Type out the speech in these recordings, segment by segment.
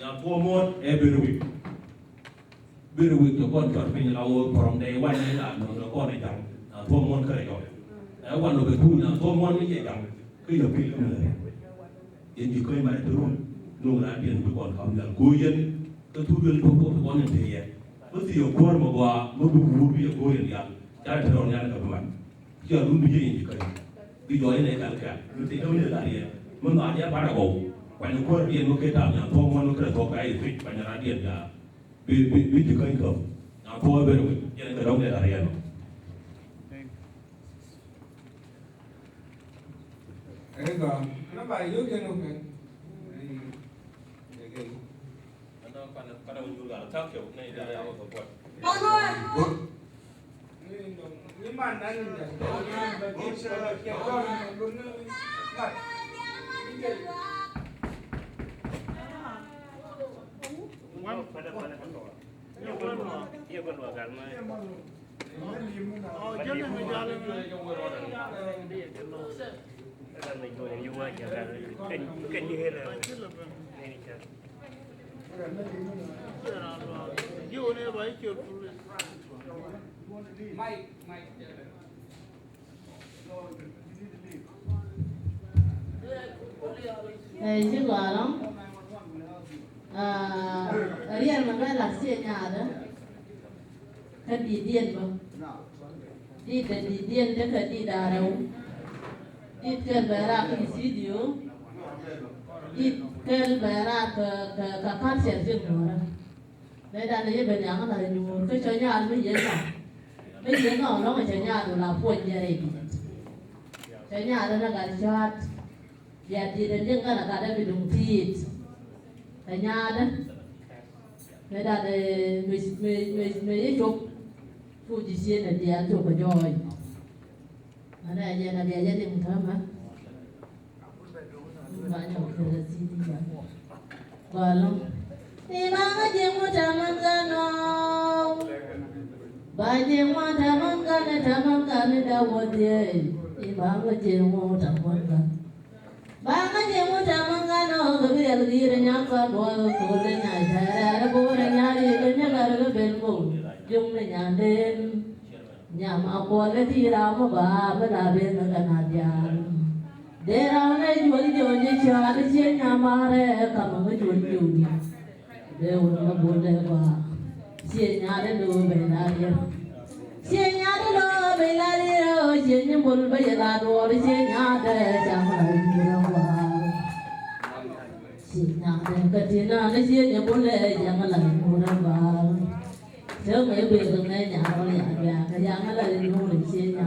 nhà thua môn biru week cho con chọn pinเรา from day one นี่ล่ะnó con này chẳng thua môn cái rồiแล้ววันเราไปพูดนะthua mônไม่ใช่จังคืออย่าพิลเลยยังอยู่เคยมาตัวนู่นร้านเปลี่ยนไปก่อนเขาอย่างกูยันก็ทุเรียนพวกก่อนอย่างเดียวเมื่อที่อยู่ก่อนมาว่าเมื่อบุกบุกอยู่ก่อนอย่างจะทะเลาะกันกับมันเชื่อรุ่นพี่ยังอยู่เคยพี่ย้อยในการแข่งรู้สึกว่าเนี่ยอะไรมันอาจจะปาระโกวันนี้ก่อนเรียนมันเคยทำอย่างทวงมันก็เลยทวงไปสิปัญญาเรียนอย่างพี่จะเคยกับอย่างทวงไปเลยยังกระโดดอะไรอย่างEgo, nó bài dưới chân luôn kìa. Pada menjual tak kau ni dah awak buat. Ni mana ni dah? Bagi saya kita guna mat. Pada kedua. Ia kedua kan. Oh, jangan menjalan. Kan itu yang juga kan dia lah. Ini kan. You never like your Mike. Chứ gọi lắm. Riêng mà nói là xe nhà đó. Cái đi điên mà. Đi điên chứ cái đi đà đâu. Đi kêu về ra cái gì điều. Đi kêu về ra cái phát triển riêng nữa. Đây là những bệnh nhân là nhiều cái chơi nhà mới dễ dàng. Mới dễ ngỏ nó mà chơi nhà rồi là buồn như này. Chơi nhà đó là cái shot. Giờ thì đến những cái là cái bị đụng thịt. Chơi nhà đó. Đây là mấy chục. Phụ chỉ xin là tiền chụp vào rồi. Ở đây giờ là để gia đình thơm á. Bạn nhỏ thì là gì đi vậy? Và luôn. Thì mang cái chuyện của cha mang ra nó. Bài chuyện của cha mang ra này đâu có gì. Thì mang cái chuyện của cha mang ra. Mang cái chuyện của cha mang ra nó cái việc gì để nhắc con đôi cô để nhảy ra đó cô để nhảy đi cái nhắc là cái bên ngủ dùng để nhảy đến nhà mà cô để thi ra mà bà mới là bên nó cái nào vậy. Để ra này chuột như cha để chơi nhà mà đấy cầm cái chuột chuột. Để nó buồn để qua. Chơi nhà để đồ về là đi. Chơi nhà để đồ về là đi rồi. Chơi nhà buồn bây giờ là đồ để chơi nhà để chẳng là đi đâu qua. Chơi nhà để cái gì nào để chơi nhà buồn để chẳng là đi đâu qua. Chứ mấy việc từ này nhà nó nhà về cái chẳng là đi đâu để chơi nhà.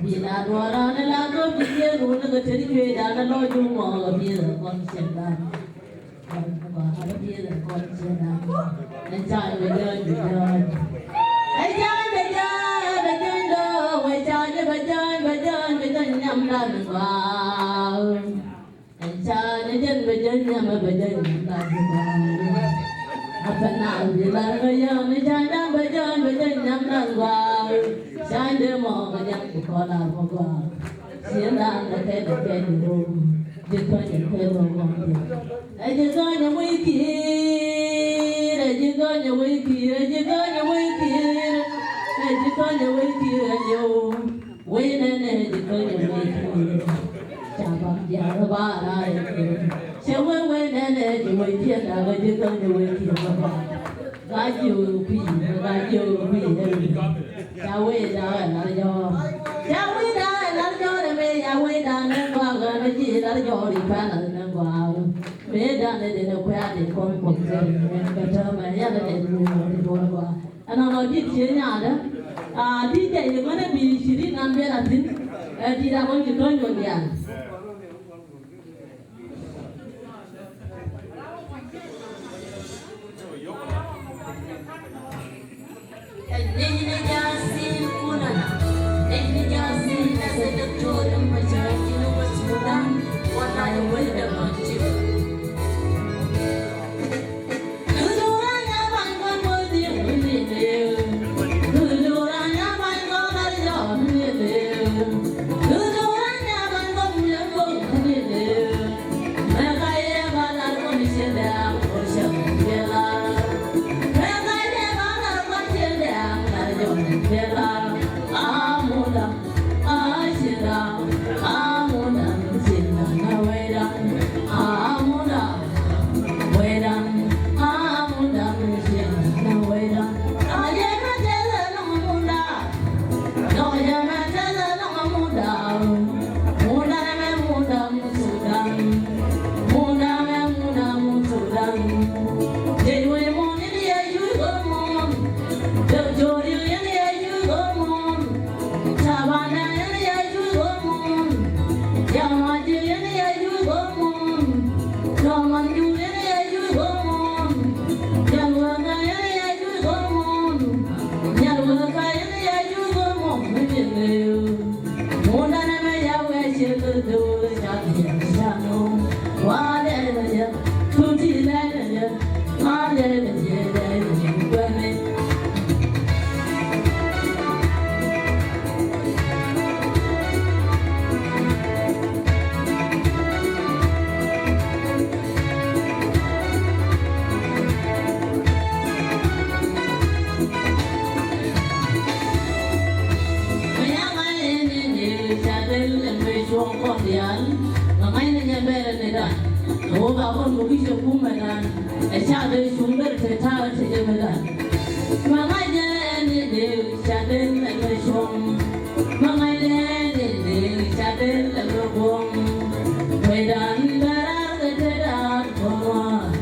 Vì là đồ ra nên là có việc gì luôn nó cái chuyện đó nó nói chung mà bây giờ con xem ra. Và nó biết là con chưa làm anh trai bây giờ anh trai bây giờ đâu anh trai bây giờ nhắm lần vào anh trai bây giờ nhắm lần vào phần nào thì là bây giờ anh trai bây giờ nhắm lần vào trai đưa mò cái nhắm của con là một quả diễn ra là cái gì luôn. Jikany pelongo, Jikany wiki, Jikany wiki, yo. When and Jikany wiki, Chaba Yarabara, Shawa when and you wiki, Jikany wiki, like you be, Shawe down, Shawe down, Yahweh down and go on a year at your panel and go out. Made done it in a quiet con and better my other than go. And on a DJ, DJ, you're going to be sitting and be at it. Did I want to join you again? Shadow Sugar to Tower to the Mamma Jan, Shadow and the Shom. Mamma Jan, Shadow and the Wom. Wait on the down for one.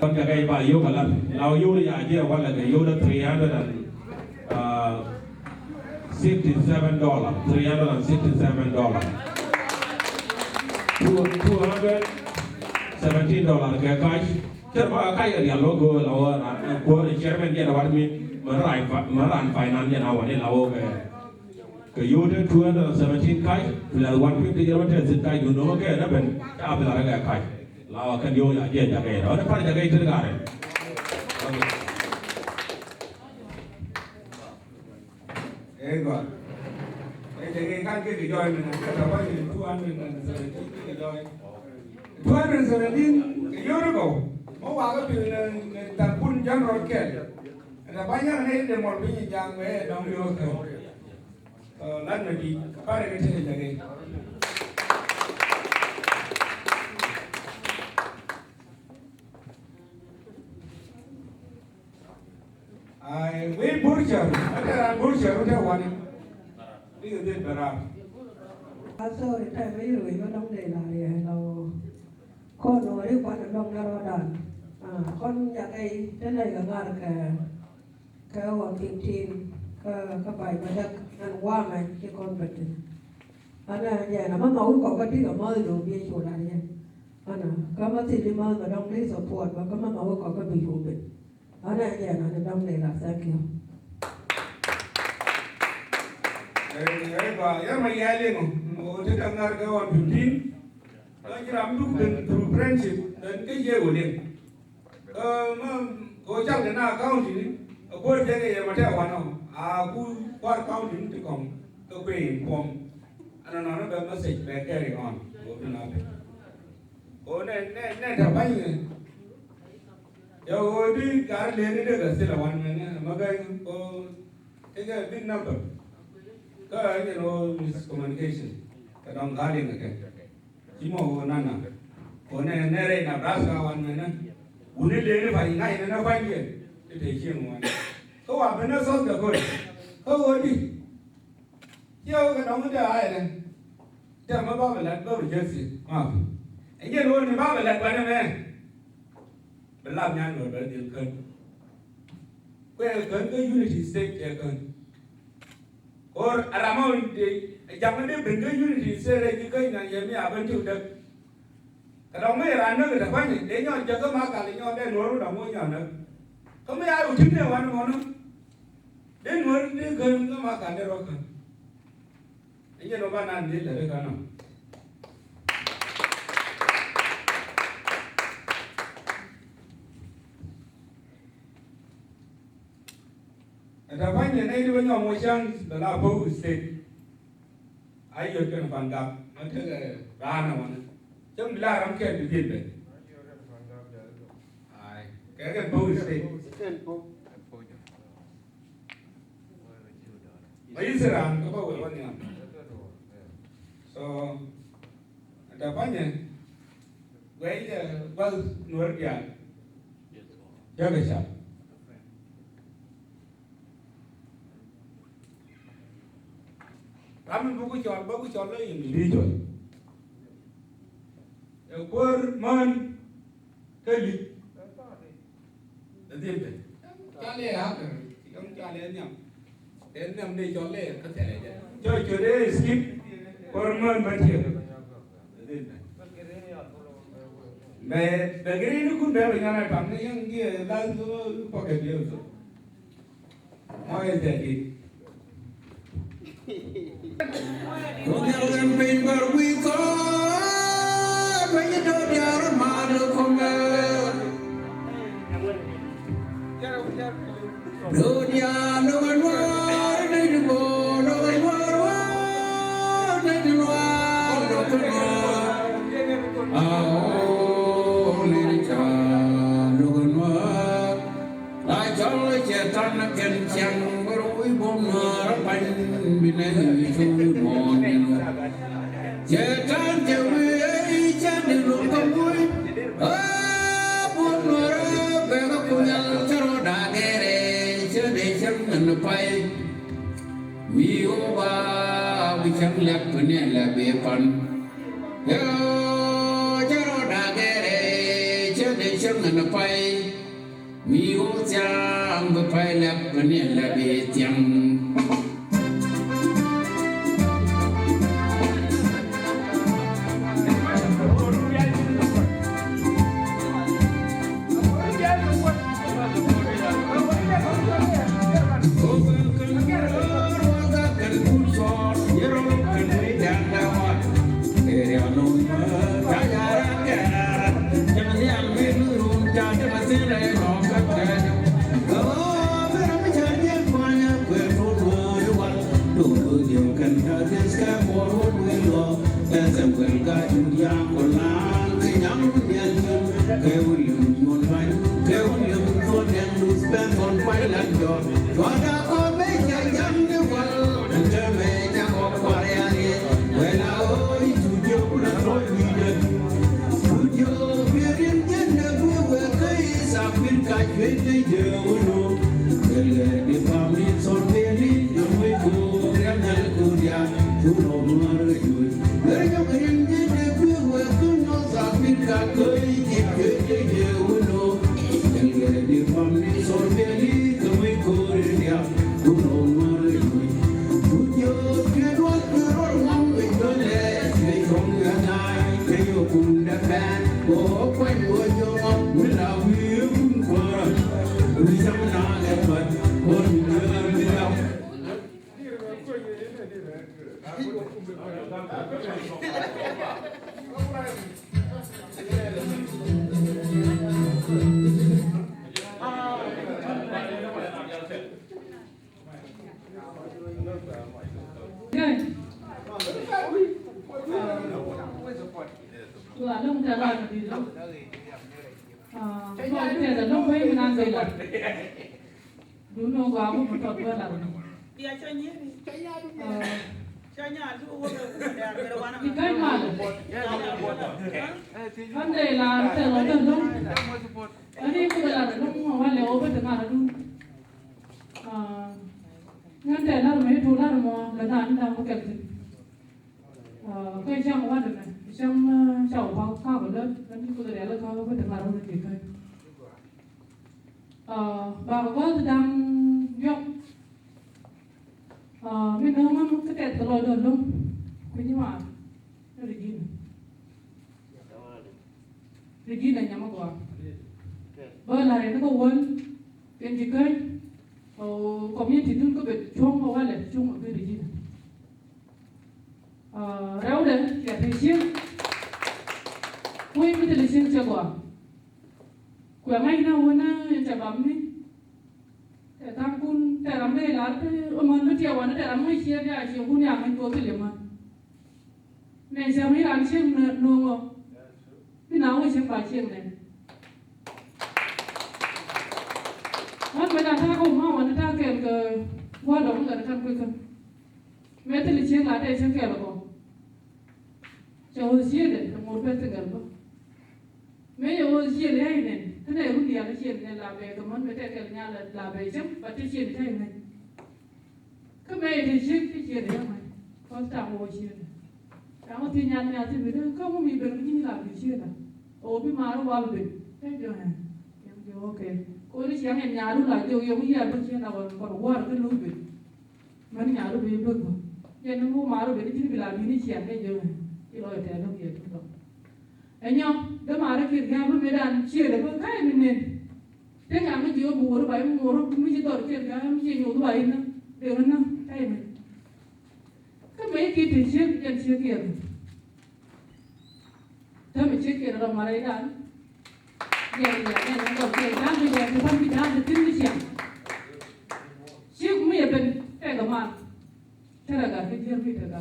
Con cái cây bà yêu cả lần, lao yêu thì ai kia quan là cái yêu đó $367, $367. $217 cái cash. Chứ mà cái ở điểm logo là của chairman kia là what mean mà ran finance nào vậy là cái yêu đó $217 cash, là $150 trên cái you know cái đó bên áp là cái cash. Lawa kan yo ya je jaga đó, nó phải jaga itu negara. Rồi, cái kan cái joy mình, cái đó bao nhiêu tuan mình rồi cái joy. Tuan mình rồi đi cái yo nó go, mau vào cái việc là pun jam rồi kẹt. Là bao nhiêu này để một cái jam về đông yo cái, lần này đi, phải cái gì jaga. We butcher, ada butcher udah wani. Ini itu berapa? So it time we really got on the line. No, con nói quan đông ra đàn. Con nhà cái này là ngar cái hoàng kim tin cái bài mà được ăn qua mà cái con vật. Anh là nhà nó mà máu có cái tí ở mơ đồ bia chỗ này nha. Anh có mà thì đi mơ mà đông đi support và có mà máu có cái bị hụt. Anh là nhà nó đông này là sao kiểu. Và ya mai ya le mo te dangar ga wan 15 la jiram du ben through friendship dan ke je wole ma ko chang de na county ni ko je ke ma te wa no ku kwa county ni ko ko pom ana no be message be carry on ko na ko ne ta ba ni yo di ka le ni de ga se la wan ne ma ga ko ke big number. Cái miscommunication, cái đồng gia đình cái, chỉ một nana, còn này này là Nebraska one này, uống lên phải ngay nó phải gì, để thấy chuyện ngoài, có vào bên nó sốt được rồi, có rồi đi, chiều cái đồng cái ai này, chả mà bao về lật bao về chơi gì, anh nhớ luôn thì bao về lật vào đây này, bên làm nhanh rồi bên điều cân, cái unity state cái cân. Or around zaman dia benda unity serai kita yang yami apa tu dah. Kalau mai rana kita apa ni? Dia nyon jaga makan, nyon dia Nuer dah mau nyon nak. Kamu ya rutin dia wan mana? Dia Nuer dia kan makan dia rokan. Ini nombor nan dia dari kana. Ada banyak ni dia banyak macam dalam bau state. Ayo kan pandang, macam rana mana. Jom bila ramai di sini. Ay, kan bau state. Ayo serang, kau bawa apa ni? So, ada banyak. Gaya bal Nuer dia. Jaga siapa? Ramen buku chol le individual. Kur man kali. Jadi chale ha kan, kita chale nyam. Den nyam ni chale kan chale je. Joy chode skip kur man bache. मैं बगैर इनको कुछ बैठ जाना है टांगने yang dia lalu pakai dia tu. Mau yang jadi. Kau pintar wiko, banyak dia malu kongga. Dunia luar luar, negeri luar luar, negeri luar luar. Tan ken chang roi bom ra pan bin nei chu mon che tan che wi cha ni lu ko wi a bom ra be ga ku nyal charo da ge re che de chang nan pai wi o ba wi chang lek ne la be pan yo charo da ge re che de chang nan pai mi ô chang bơ phai lap bani la be tiang Regina nyamagwa. Bala re nó có quên. Bên Jikany. Community dun có bị chung vào wale chung ở bên Regina. Rau đấy là thời gian. Quên cái thời gian chưa qua. Quẻ ngay nào na chả bấm đi. Để tăng kun để làm đây là mình nó chiều nó để làm mấy chia để chiều kun nhà mình có cái gì mà. Này sao mấy làm chiêm nuông không? Cái nào mới chiêm bài chiêm này. Mất mấy đàn thang không mau mà nó thang kèm cái qua đống là nó thang quên không. Mấy cái chiêm lá đây chiêm kèm là không. Cho chiêm đấy là một bên từng gần không. Mấy giờ chiêm đấy hay này. Thế này cũng điền nó chiêm này là về cái món mấy cái nhà là về chấm và cái chiêm thế này. Cái mày thì chiêm cái chiêm đấy không mày. có tạm ngồi chuyện tạm có tin nhắn nhà thì bây giờ khôngมีเป็นที่làm gì chuyện à ô bị mà nó vào bệnh thế giờ này em kêu ok cô đi xem em nhà lúc lại tiêu yêu cái gì bên chuyện nào còn qua cái lúc bệnh mà nhà lúc bệnh bệnh mà giờ nó mua mà lúc bệnh thì bị làm gì chuyện thế giờ này cái loại thế nó kia thôi anh nhau đó mà nó kia cái bên Medan chuyện là cái mình nên thế nhà mình chịu bùa rồi mình chỉ đòi chuyện cái mình chỉ nhủ cái bài nữa điều nó cái mình cái mấy cái thì chuyện nhận chuyện kia thế mình chuyện kia là mà lấy ra giờ nó còn chuyện khác bây giờ thì không bị ra thì tin đi chuyện mấy bên cái mà thế là cái chuyện gì đó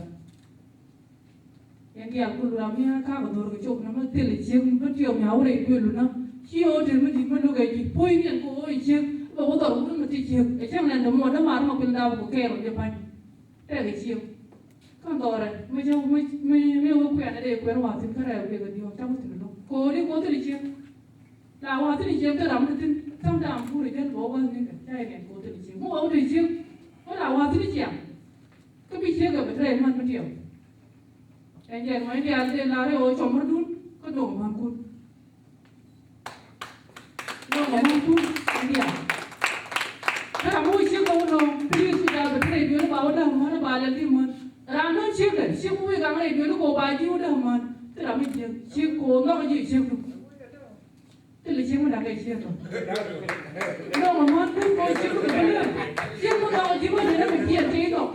yang dia aku ramai kah betul ke cok nama telecium betul yang awak itu dulu na kio terus macam mana lagi poin yang kau icem bawa tahu pun mesti icem icem nanti mau ada marah mau pindah buku kero je pan telecium kan tahu orang macam aku kuat ada kuat wasit kerja aku jadi orang tahu tu loh kau ni kau telecium lah wasit icem tu ramai tu sama dah ampun ikan bawa ni saya ni kau telecium mau awak telecium mau lah wasit icem kebiasaan ke betul mana betul anh em mấy đi ăn lên lá rồi chồng mất đút có đổ mang cút đổ mang cút anh đi à thế là mỗi chiếc đâu nó đi suy ra bên này đứa nó bảo đâu mà nó bà lên đi mà ra nó chiếc cũng bị gắng này đứa nó cổ bài chiếc đâu mà thế là mình chiếc cổ nó cái gì chiếc đâu thế là chiếc mà đang cái chiếc rồi đâu mà mang cút coi chiếc nó cái gì chiếc nó đâu chiếc mà nó bị tiền thế đâu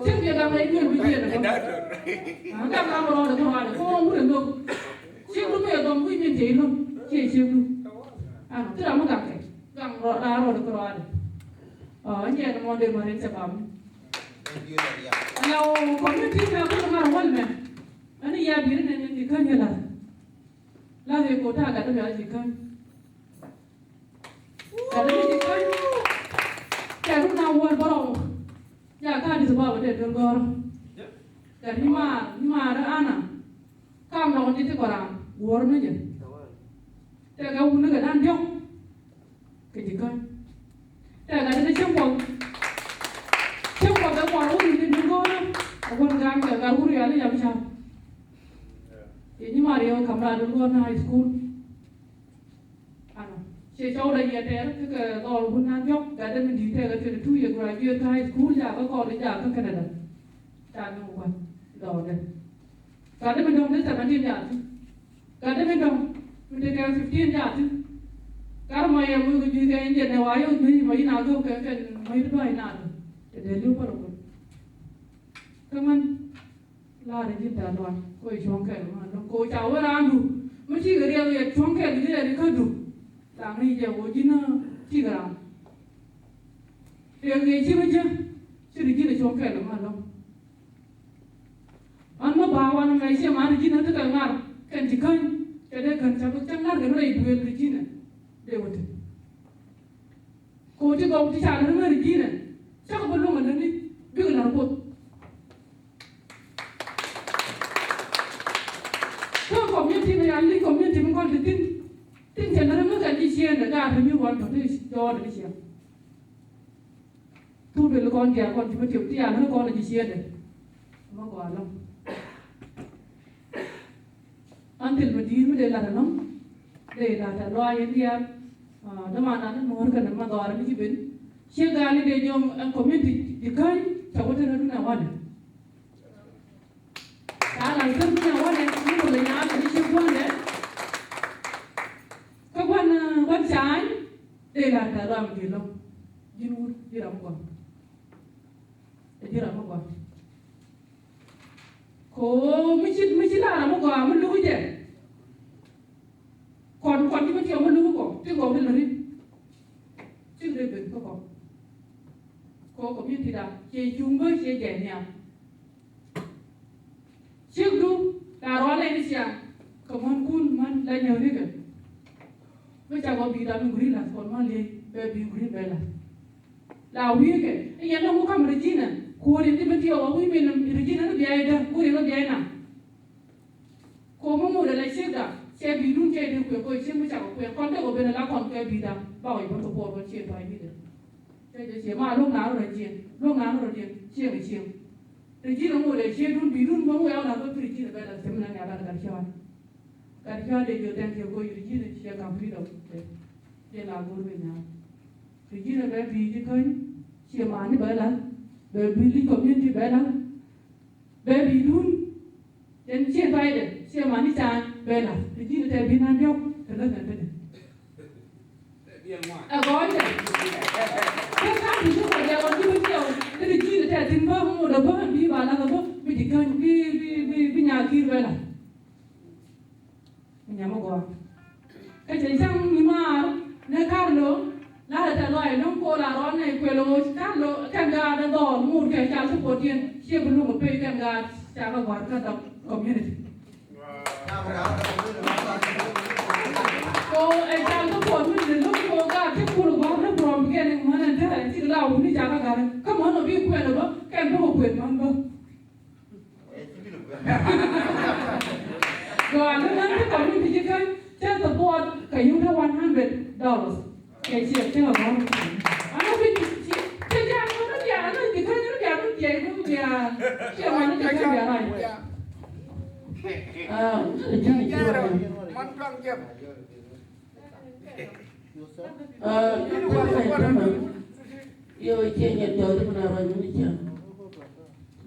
chiếc việc gắng này đứa bị tiền rồi các bạn vào đó được không ạ? Không muốn được. Chiếc lúc bây giờ tôi mới nhìn thấy luôn, chỉ chiếc luôn. Tức là mất gặng rõ ra rồi được rồi. Anh em nó đều mà đến sẽ bấm. Nào có những thứ nào cũng là hoàn mẹ. Anh ấy biết nên gì cơ như là gì cô ta cả tôi nói gì cơ. Cả tôi gì cơ. Cả lúc nào hoàn bảo đâu. Nhà ta đi sẽ bảo vấn đề đường gò. Dari mà ada anak, kamu lawan itu korang, warna je. Tapi kau guna kedan jong, kejikan. Tapi kalau ada cempol dah baru ini dulu na, aku nak kau guru ya ni jam siapa. Ini Mario kamera dulu na high school. Saya tahu dah ia ter, ke kalau guna jong, kadang mendidih ke 2 year graduate high school, jaga college jaga Canada. Jangan buat. Rồi đây. Cả đấy mình đông đến 17 giờ chứ. Cả đấy mình đông. Mình đi kêu 15 giờ chứ. Cả mà em mới cái cái gì này vậy mấy nào đâu cái mấy đứa này nào. Để lưu vào rồi. Các bạn la để chúng ta nói coi chọn cái mà nó coi cháu ở làm đủ. Mới chỉ cái điều gì chọn cái gì để cái đủ. Làm này giờ có gì nó chỉ cái làm. Điều gì chứ bây giờ. Chứ đi cái chọn cái mà đâu. Anu bawa anu Malaysia mana jina tu kengar kan Jikany, jadi kan cabut kengar kan orang ibu yang jina, lewat. Kau tu kau tu cakap orang jina, cakap belum ada ni, biar larut. Kau community ni, alih community mungkin tin channel orang kan di sini, dah ada ni orang tu jauh dari sini. Tu bela kau dia kau cuma tiup tiap, orang kau di sini, orang kau alam. Until Madin de la no de la loa India the man and more can ma dora ni bin she gali de nyom community Jikany chawote na wane ala kan na wane ni mo le na ni she wane ka wan chai de la ta ram di lo jinu diram ko ko mi la na mo ko mo lu je còn đi mất tiêu mất lúa có tiêu có bên là đi tiêu đây bên có biết thì đã chơi chung với chơi nhẹ nhàng chiếc đu là rõ lên đi xem còn món cún món lại nhiều đấy kìa bây giờ có bị đau mình gửi là còn món liền về bị gửi về là huy kìa anh em nó mua cam Regina cô đi mất tiêu ở huy mình Regina nó bị ai đó cô đi nó bị ai nào cô mua được lại chiếc đó xe bị đun chơi được quyền coi chiếc mới chẳng có quyền con đây có bên là con cái bị đâm bảo hiểm một bộ vẫn chuyện phải đi được chơi chơi mà lúc nào rồi chuyện chiếc Regina mo le che dun bi dun mo ya na ba Regina ba la semna ya ba ka chwa de yo tan ke ko Regina che ka pri do ye la go be na Regina ba bi ji kan che ma ni ba la ba bi li community ba la ba bi dun den che ba de che ma ni chan ba la Regina te bi na yo te la na te a go de cái khác thì chúng ta đều có nhiều cái gì chỉ là tiền bơ không một đồng bơ đi vào là bơ bị chỉ cần bị nhà kia vậy là nhà mà có cái chuyện sang nhưng mà nơi khác nữa là tại loại nó cô là đó này quê lô khác lô kem gà đang đỏ một cái cháo súp bột tiền chia một lúc một bê kem gà cháo và quán các độc community cô anh chàng có buồn mình đến lúc cô gà cái cô được báo nó buồn cái này mà nên thế này chỉ là đi chả cả cái món nó bị quên rồi đó cái em có quên món đâu rồi nó nói cái còn mình thì chỉ cái trên tập board cái dùng theo $100 cái chuyện theo nó nó bị cái giá nó giá nó chỉ cái nó giá nó dễ nó giá cái mà nó chỉ cái giá này Yo chenye tori kuna rajuni cha.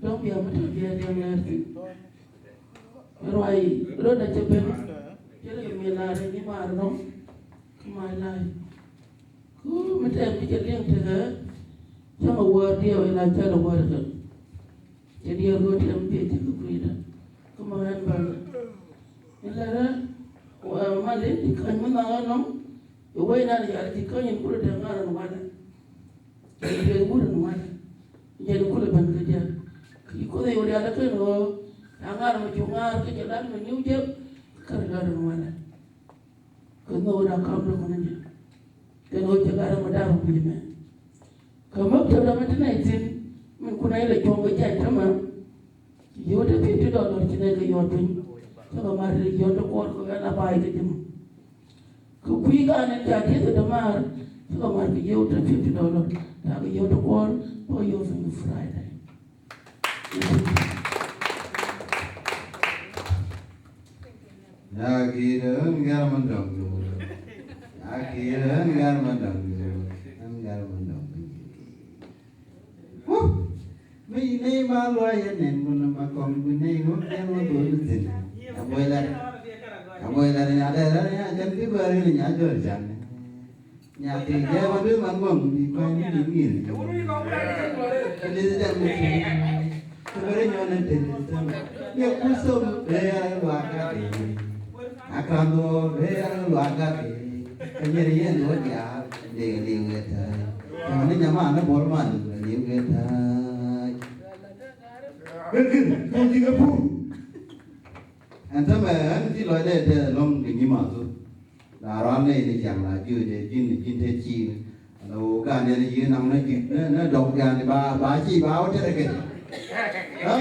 Don't be a matter of your Roi, roda chepen. Jere mi la re ni ma no. My life. Ku mate mi jeleng tega. Chama word dia ila chala word kan. Jadi yo rodi am be te ku kuida. Kuma han ba. Ila ra wa male di kan ma no. Yo wai na ya di kan yin kula da ngara no wala. Jadi bukan mana, jadi kule ban kerja. Kiko deh udah ada kan lo, anggar menjungar ke jalan menyujud kerja dan mana. Kena udah kamu lakukannya, kena udah jaga medar punya mana. Kamu sudah macam mana izin, mengenai le jom kerja sama. Yo dah $50 cina ke yo tu, kalau mari yo tu kor kau nak bayar kerja. Kau kuikan yang jadi tu demar, kalau mari yo tu $50. Now you to call for you from Friday. Ya kira enggak mendong dulu. Ya kira enggak mendong dulu. Enggak mendong dulu. Ini malu aja nih, mana makom ini mungkin lo dulu sini. Kamu elari ada ya, jadi baru ini aja jangan. Nyati dia baru manggung di kain dingin. Ini tidak mungkin. Sebenarnya nyonya tidak. Ya kusum bayar luar ini. Akan tu bayar luar ini. Penyerian luar dia liu kita. Yang ini nyaman bolman liu kita. Betul, kau juga pun. Anda mana di luar ada long dingin masuk. Rồi này thì chẳng là chưa để chín thế chi đâu cả này thì nằm nó chỉ nó độc ra thì bà chi báo thế này kì đó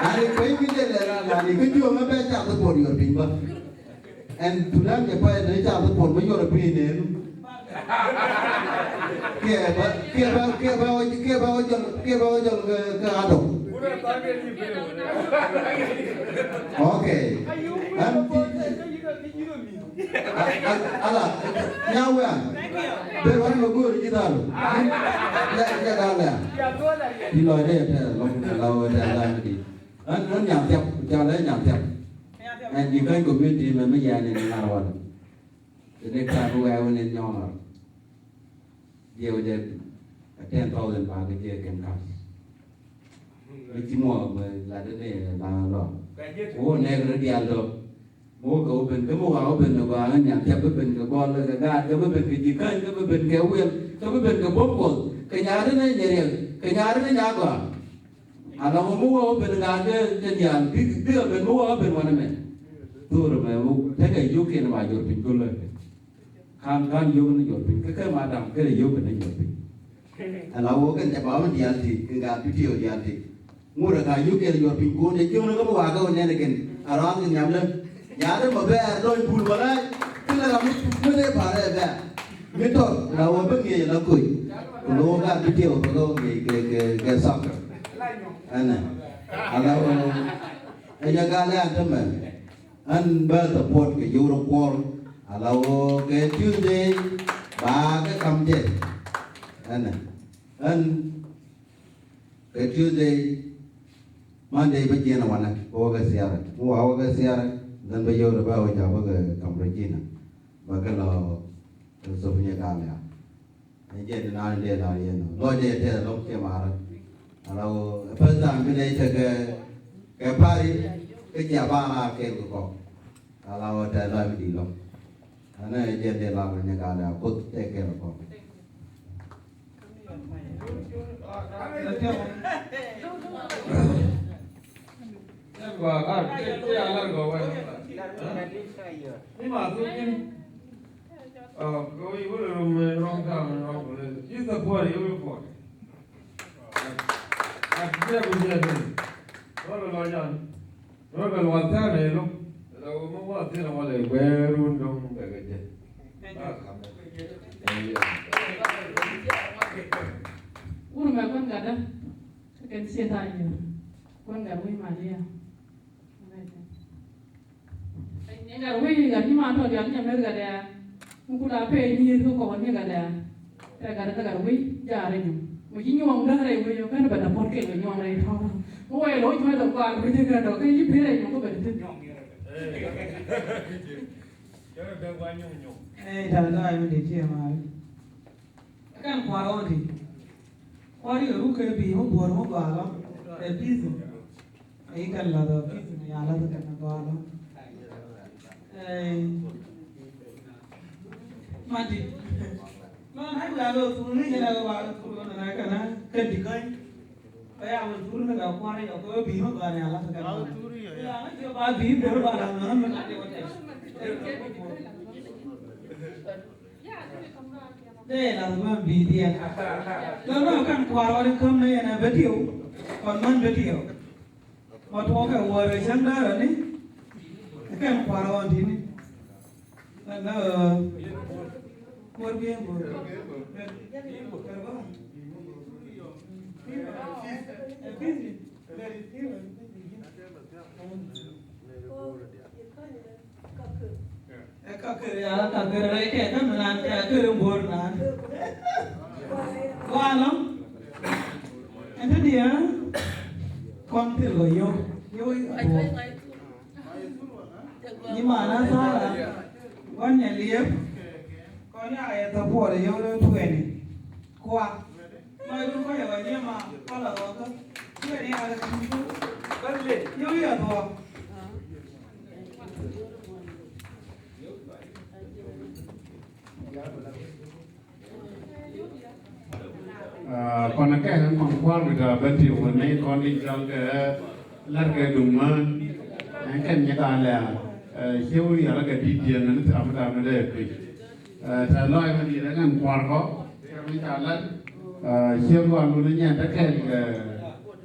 anh thấy cái này là cái chuông nó bé chạm tới bồn rồi bình vâng anh tụi đang cái phải để chạm tới bồn mới vô được pin này kia bao giờ cái áo độc ok anh ala nyawa pero anh lo guri kita lo ya dala di lo de lo dala di anh nhảm tiếp cho lấy nhảm tiếp anh chỉ cái community mà mấy già này là rồi để cả cô gái nên nhau điều để 10,000 baht cái gì kèm cả cái chỉ mua là cái này là rồi ô này cái điều rồi mua cái open cái mua open là vào anh nhảm tiếp cái open cái ball cái gạt cái open cái chỉ cái open cái wheel cái open cái ball cái nhà đó này nhảy cái nhà đó này nhà quoi à nó mua open gạt cái nhà cái open mua open mà này tôi rồi mà mua thế cái yêu kia nó vào rồi bình quân lên kan yêu nó rồi bình cái mà đằng cái yêu cái này rồi bình Kalau kan cakap apa dia nanti, enggak video dia nanti. Murah kayu ke dia jual pinggu, dia cuma nak bawa kau ni nak orang ni nyamlem. Nyada mabe, doi bul balai. Kita kami mana bahaya be. Betul, lawan pergi lakuin. Kalau kan video kau ke soccer. anh này alo anh nhà ga lên cho mình anh bơ tập một cái Europol alo cái Tuesday ba cái cầm chết anh này anh cái Tuesday Monday bây giờ nào anh có cái xe rồi mua cái xe rồi nên bây giờ bao giờ bao cái cầm rồi chi nè và cái lò số nhà ga này anh chơi đến nào đi nào đi nó lo chơi thế lúc chơi mà rồi first time bên đây cái party cái nhà ba là cái của kalau ada lagi di lom, karena jadi lawannya kalau ada put take care of. Ini maksudnya, kau ibu orang tahu, itu buat ibu buat. Dia punya tu, kalau lawan, kalau lawan sana itu. Kalau mau buat sih nama le baru dong bekerja. Uru macam kada, sekian siapa ya, kau nggak boleh malia. Ini nggak boleh nggak ni mana dia ni mereka kada, mungkin apa ini itu kau ni kada, kada nggak boleh jari ni. Mungkin nyuang dah ada, mungkin kan pada porket nyuang ada itu. Mungkin lo cuma tempat begitu kada, kan ini beda nyuang pada itu. Thằng đó em đi chơi mà cái quả đó thì quả đi ở lúc cái bị không buồn không vào lắm để biết rồi ấy cần là được biết rồi nhà là được cần vào lắm mà thì nó thấy là được tôi nghĩ là vào tôi nói cái này cần thì coi bây giờ mình tôi nó gặp qua đây có cái bị không vào nhà là được cần vào là nó chưa vào bị buồn vào là nó mình làm gì đây là một bí điện đó là căn quả đó không này là vật liệu còn man vật liệu mà thôi cái quả rồi sáng đó rồi đấy căn quả đó thì này nó quả biếng quả Kakak ada kayak kan nanti aku lembur nanti, walau, itu dia kontil yo, gimana salah, wannya lihat, kau ayat apa yo tu ini, kuat, mau itu kau yang wannya mah, kalau tu, tu ini ada tu, berbeda, yo ya tu. Còn cái hàng mỏng qua bây giờ bên tiểu phần này còn đi trong cái lát cái đúng mơn cái nhà ta là hiếu gì là cái đi tiền nó làm ra mới được thì trả lời mà đi là ngăn qua có bây giờ là hiếu còn luôn nhà đã khen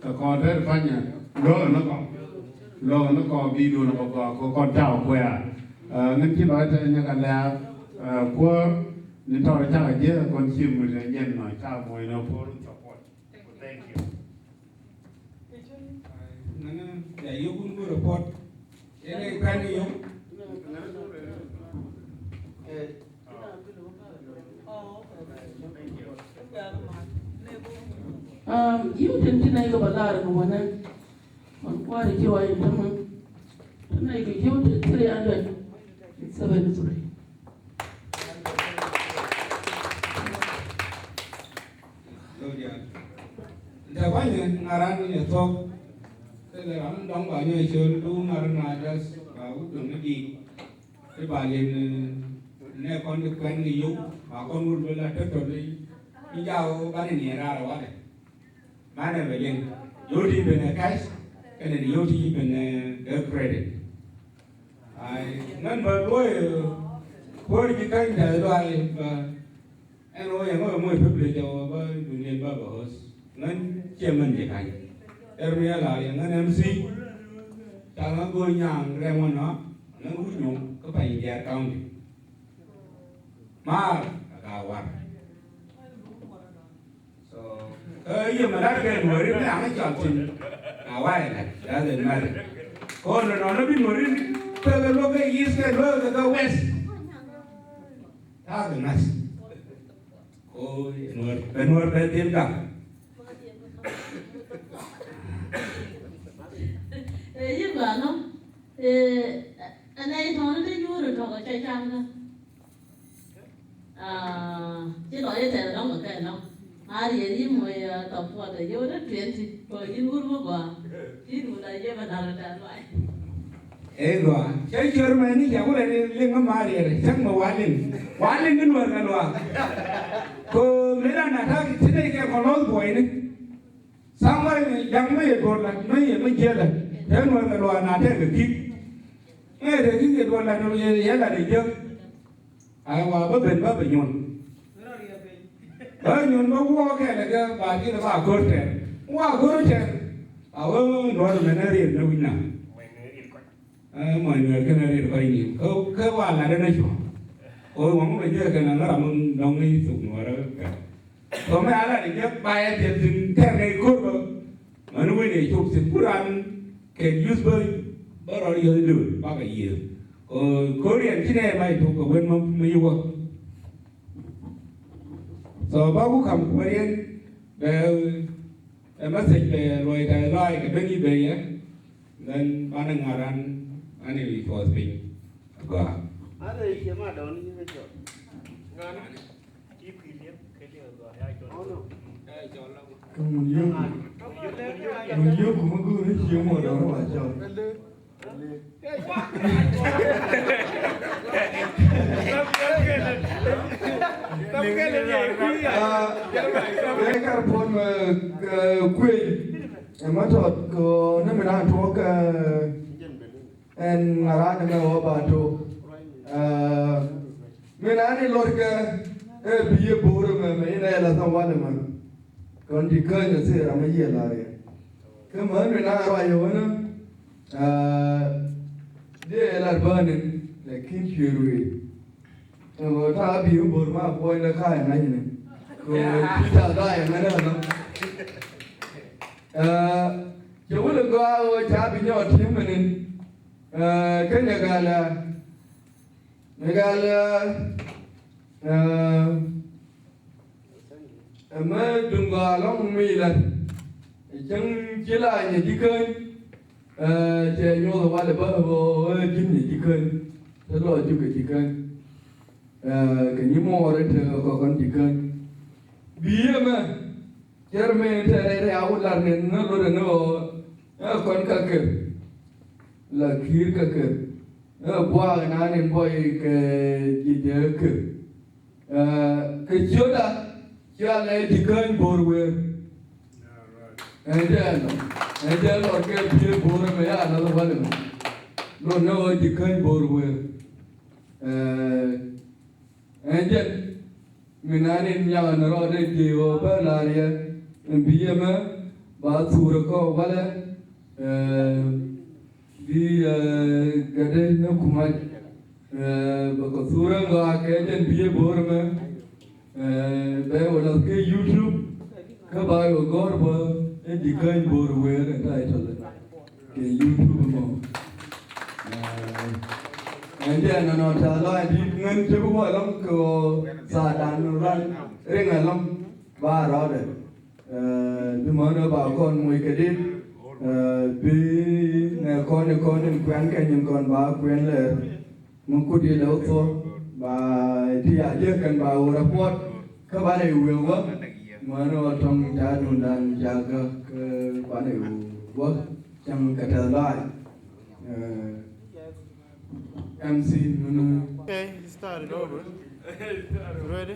cái con rất là nhá lo nó còn đi luôn nó có con chào quê nên chỉ nói cho nhà là qua nên thôi chắc là nhớ con chim rồi nhân nói chào mùi nó phố luôn support. Thank you. Nana ya yo kun go report. Ele kan yo. Yêu tin tin này có bao giờ cũng vậy, còn qua thì chưa ai tâm mình, tin này cái yêu tin tin anh vậy, sẽ về được rồi. Da banyak ngaran ni tok. Kalau orang dong banyak jual tu ngaran ada bau dengan di. Di balik ni kon di kan di yuk, kon ul bela tetap di. Hijau balik ni era awak. Mana belian? Yudi benda cash, kena yudi benda credit. Ai, ngan berloi, kau di kan dah loi. Anh nói rằng có một phép lệ cho với dunia ba bảo nên chia mình Jikany, em nhớ là nên MC, chẳng có người nhàng ra ngoài nó hút nhung có phải giờ công gì, mà cả quan, so, giờ mà đã kêu người đi làm cái chuyện doesn't matter. Oh, no, be marine. Tell the local east and the west. That's nice. Oh, Nuer better than You got no? And I told you to talk a chang. Chứ nói như thế là nó một cái nó ai gì mới tập qua để vô rất chuyện thì rồi in vui vui quá chứ đủ là gì mà nào là vậy Ego, saya cuma ini siapa lagi lima mari ada, saya mau walin kan luar kan luar. Ko mera nata kita ini kalau boy ini, sama yang mai dolar, mai jalan, yang luar kan luar nata kekik, kekik dolar itu ya lah dia. Awa apa nyon. Nyon bawa ke lagi bagi tu bawa korter, awa luar mana dia nak wina. Mọi người cái này coi nhiều, cái qua là đây nói chuyện, ôi mong bây giờ cái này nó làm đông đi sụp vào đó cả, còn mấy ai là để cho bài thì từng theo này cốt vào, mà nó bây giờ chụp thì cốt ăn cái Hesburgh bắt đầu đi hơi lười, bao cái gì, cố điện cái này bài thuộc của bên mới yêu, rồi bao cũng không có điện, về message về rồi cái like cái bên đi về á, nên bạn đang ngồi ăn anh ấy phô bình quá. Anh ấy chỉ mà đón như vậy thôi. Ngon. Chỉ phi liếm cái điều rồi hai chỗ. Đây chỗ lâu. Mình yêu cũng cứ nói chuyện mà đó mà trời. Cái carbon quên mà thôi nó mới đang thuộc en arana me obato menani lorga biye boro me ina la sawale man kon dikanya se ramaye la re kama na ra yo na de la banin la kin chirwe ta bi boro ma boy na kai na ni ko ta da ya na na jawul go ta bi nyo timanin cái negala mà đừng có lòng mì là chẳng chỉ là nhà chỉ cơn chơi nhau là qua là bơ vô chính nhà chỉ cơn thế rồi chú cái chỉ cơn cái như mò đấy thì có con chỉ cơn bia mà chơi mà thế này áo là nên nó rồi nó con cả cái là khir ka ke bua na ne boy ke ji de ke joda ya le di kan borwe and then or ke bi bor me ya na wale no di kan borwe and then minane nya na ro de ji o ba la ya bi ma ba sur ko wala di gade na kuma baka surang ga ke jen biye bor me be wala ke YouTube ka ba yo gor ba e dikan bor we na title ke YouTube mo ande na no ta la di ngan te bo lam ko sa dan ran reng lam ba ra de du mo no ba kon mo ke din bi ne con quen cái nhưng con bà quen là muốn cút đi đâu thôi bà thì à chứ cần bà ora pot các bạn này uống quá mà nó trong cha đun đàn cha cái bạn này quá trong cái thời đại MC nó Okay, start it over. Ready?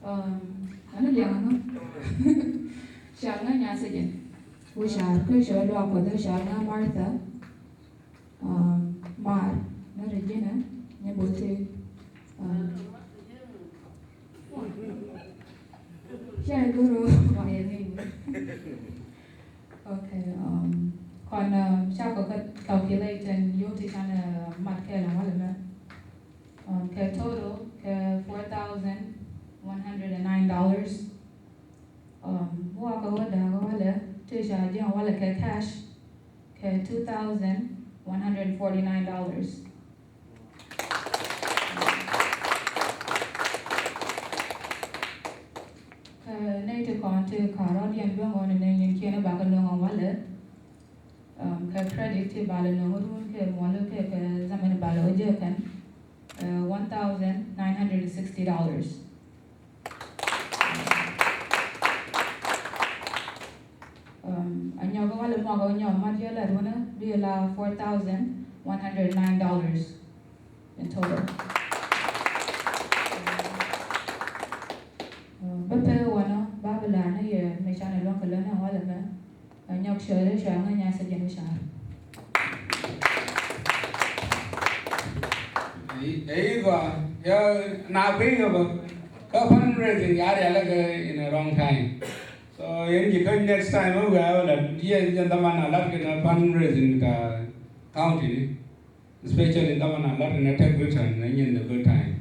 Ano liang ano? Siya nga niya sige. Ushar ko siya lo ako do siya nga Martha. Mar na Regina ne bote. Siya guru maya ni. Okay, còn sao có cái calculate and vô thì sang là mặt kia là mấy lần cái total cái $4,109 mua cái vật đó có là chơi trả chứ không phải là cái cash Okay, $2,149. Nay to con to Carodian Bung on and then you can't back along on wallet. Credit to Balanurun, one look at Zaman Balo Jokan, $1,960. Anyoga wala mo go nyo madyola runa bila $4,109 in total. Bepe wano babala na ye may channel long kalana wala na anyok shere shanga nya sa jenu shar. Now big of a fundraising area like in a wrong time. So you can next time we have a dear gentleman a fundraising county, especially in the one a lot in a tech return in the good time.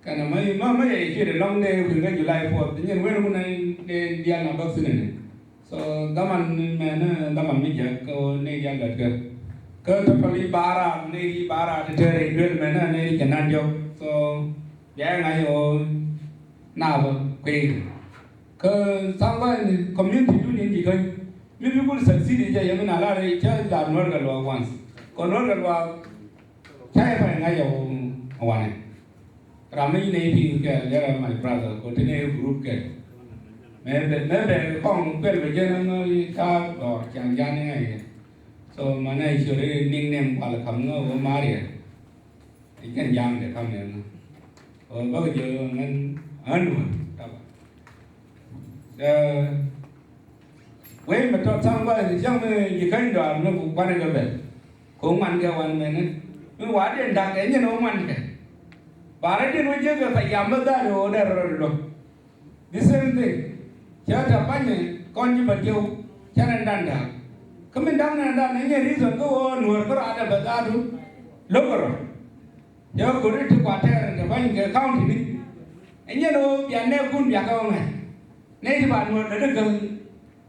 Can a mama a long day will get July 4th, and when I Diana Boxing. So Daman man, Daman Mijak, or Nadia Latka. Currently Bara, Navy Bara, the Terry Goodman, and Navy Canadio. So, yeah, I own now, Queen. Because someone community union because maybe people succeed in Yemen, a lot of child that murdered once. Connorted was China and I own one. Rami Navy, there are my brother, continue group. Maybe Kong, very generally, car or Janjani. So, my name should name while come over Maria. You can young the come in. Or go you and unwin. When but thought somebody young you can't do one of the bed. Come and get 1 minute. You want it dark and you know one day. But I didn't just a Yamada or the the same thing. Chata Pani, Conjugal Joe, Chanan Danda. Coming down and down any reason go on work out of Badadu, Local. You're good to quarter and the Vine County. And you know, you're never good, you're Native one, the girl,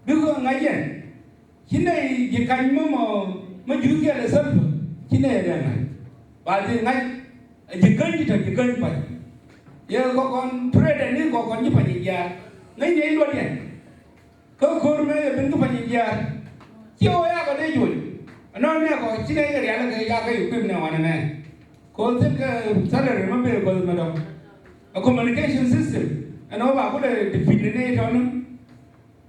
do again. Hine, you can move, but you get a circle. Hine, but the night, you can't get a gun by. You go on trade and you go on your panya. Nay, what again? Go for me, a bit of panya. You have a day, you. And no, never, she ain't a reality, you couldn't one man. Call them, remember, madam. A communication system. And all about the defeated on them.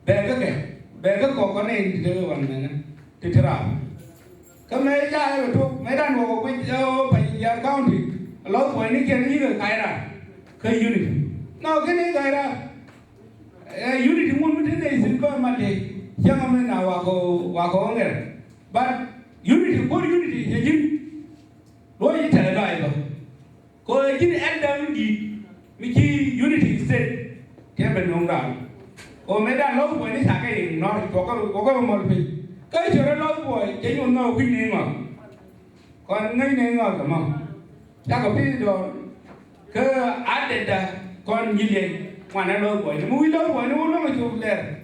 Beggar coconut to one man to trap. Come here, I took Madame with your county. A lot when you can either Kaira. Unity. Now, can you Kaira? Unity movement is in Monday. Young men are walk on there. But unity, what unity? What you tell a driver? Go again and down deep. Mickey unity said, Kevin Nonga. Or made that low boy is again, not Coco. Catch your low boy, can you know which name of? Con name of the mom. Jacobi door. Added the con Gillian, one low boy. We low boy, no longer there.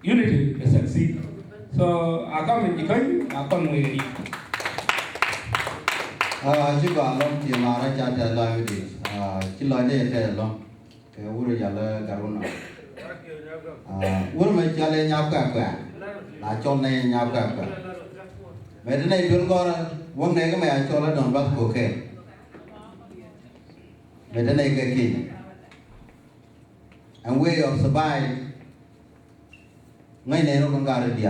Unity is succeed. So I come in Jikany, I come with it. Chứ còn long thì mà nó chả thể lời với đi chỉ lời đây là long cái uri giờ là cả luôn uri mà cho lên nhau cả là cho lên nhau cả mấy đứa này đứa con vấn đề cái mày cho nó đòn bắt của kẻ mấy đứa này cái gì and way of survive ngay này nó còn cả được đi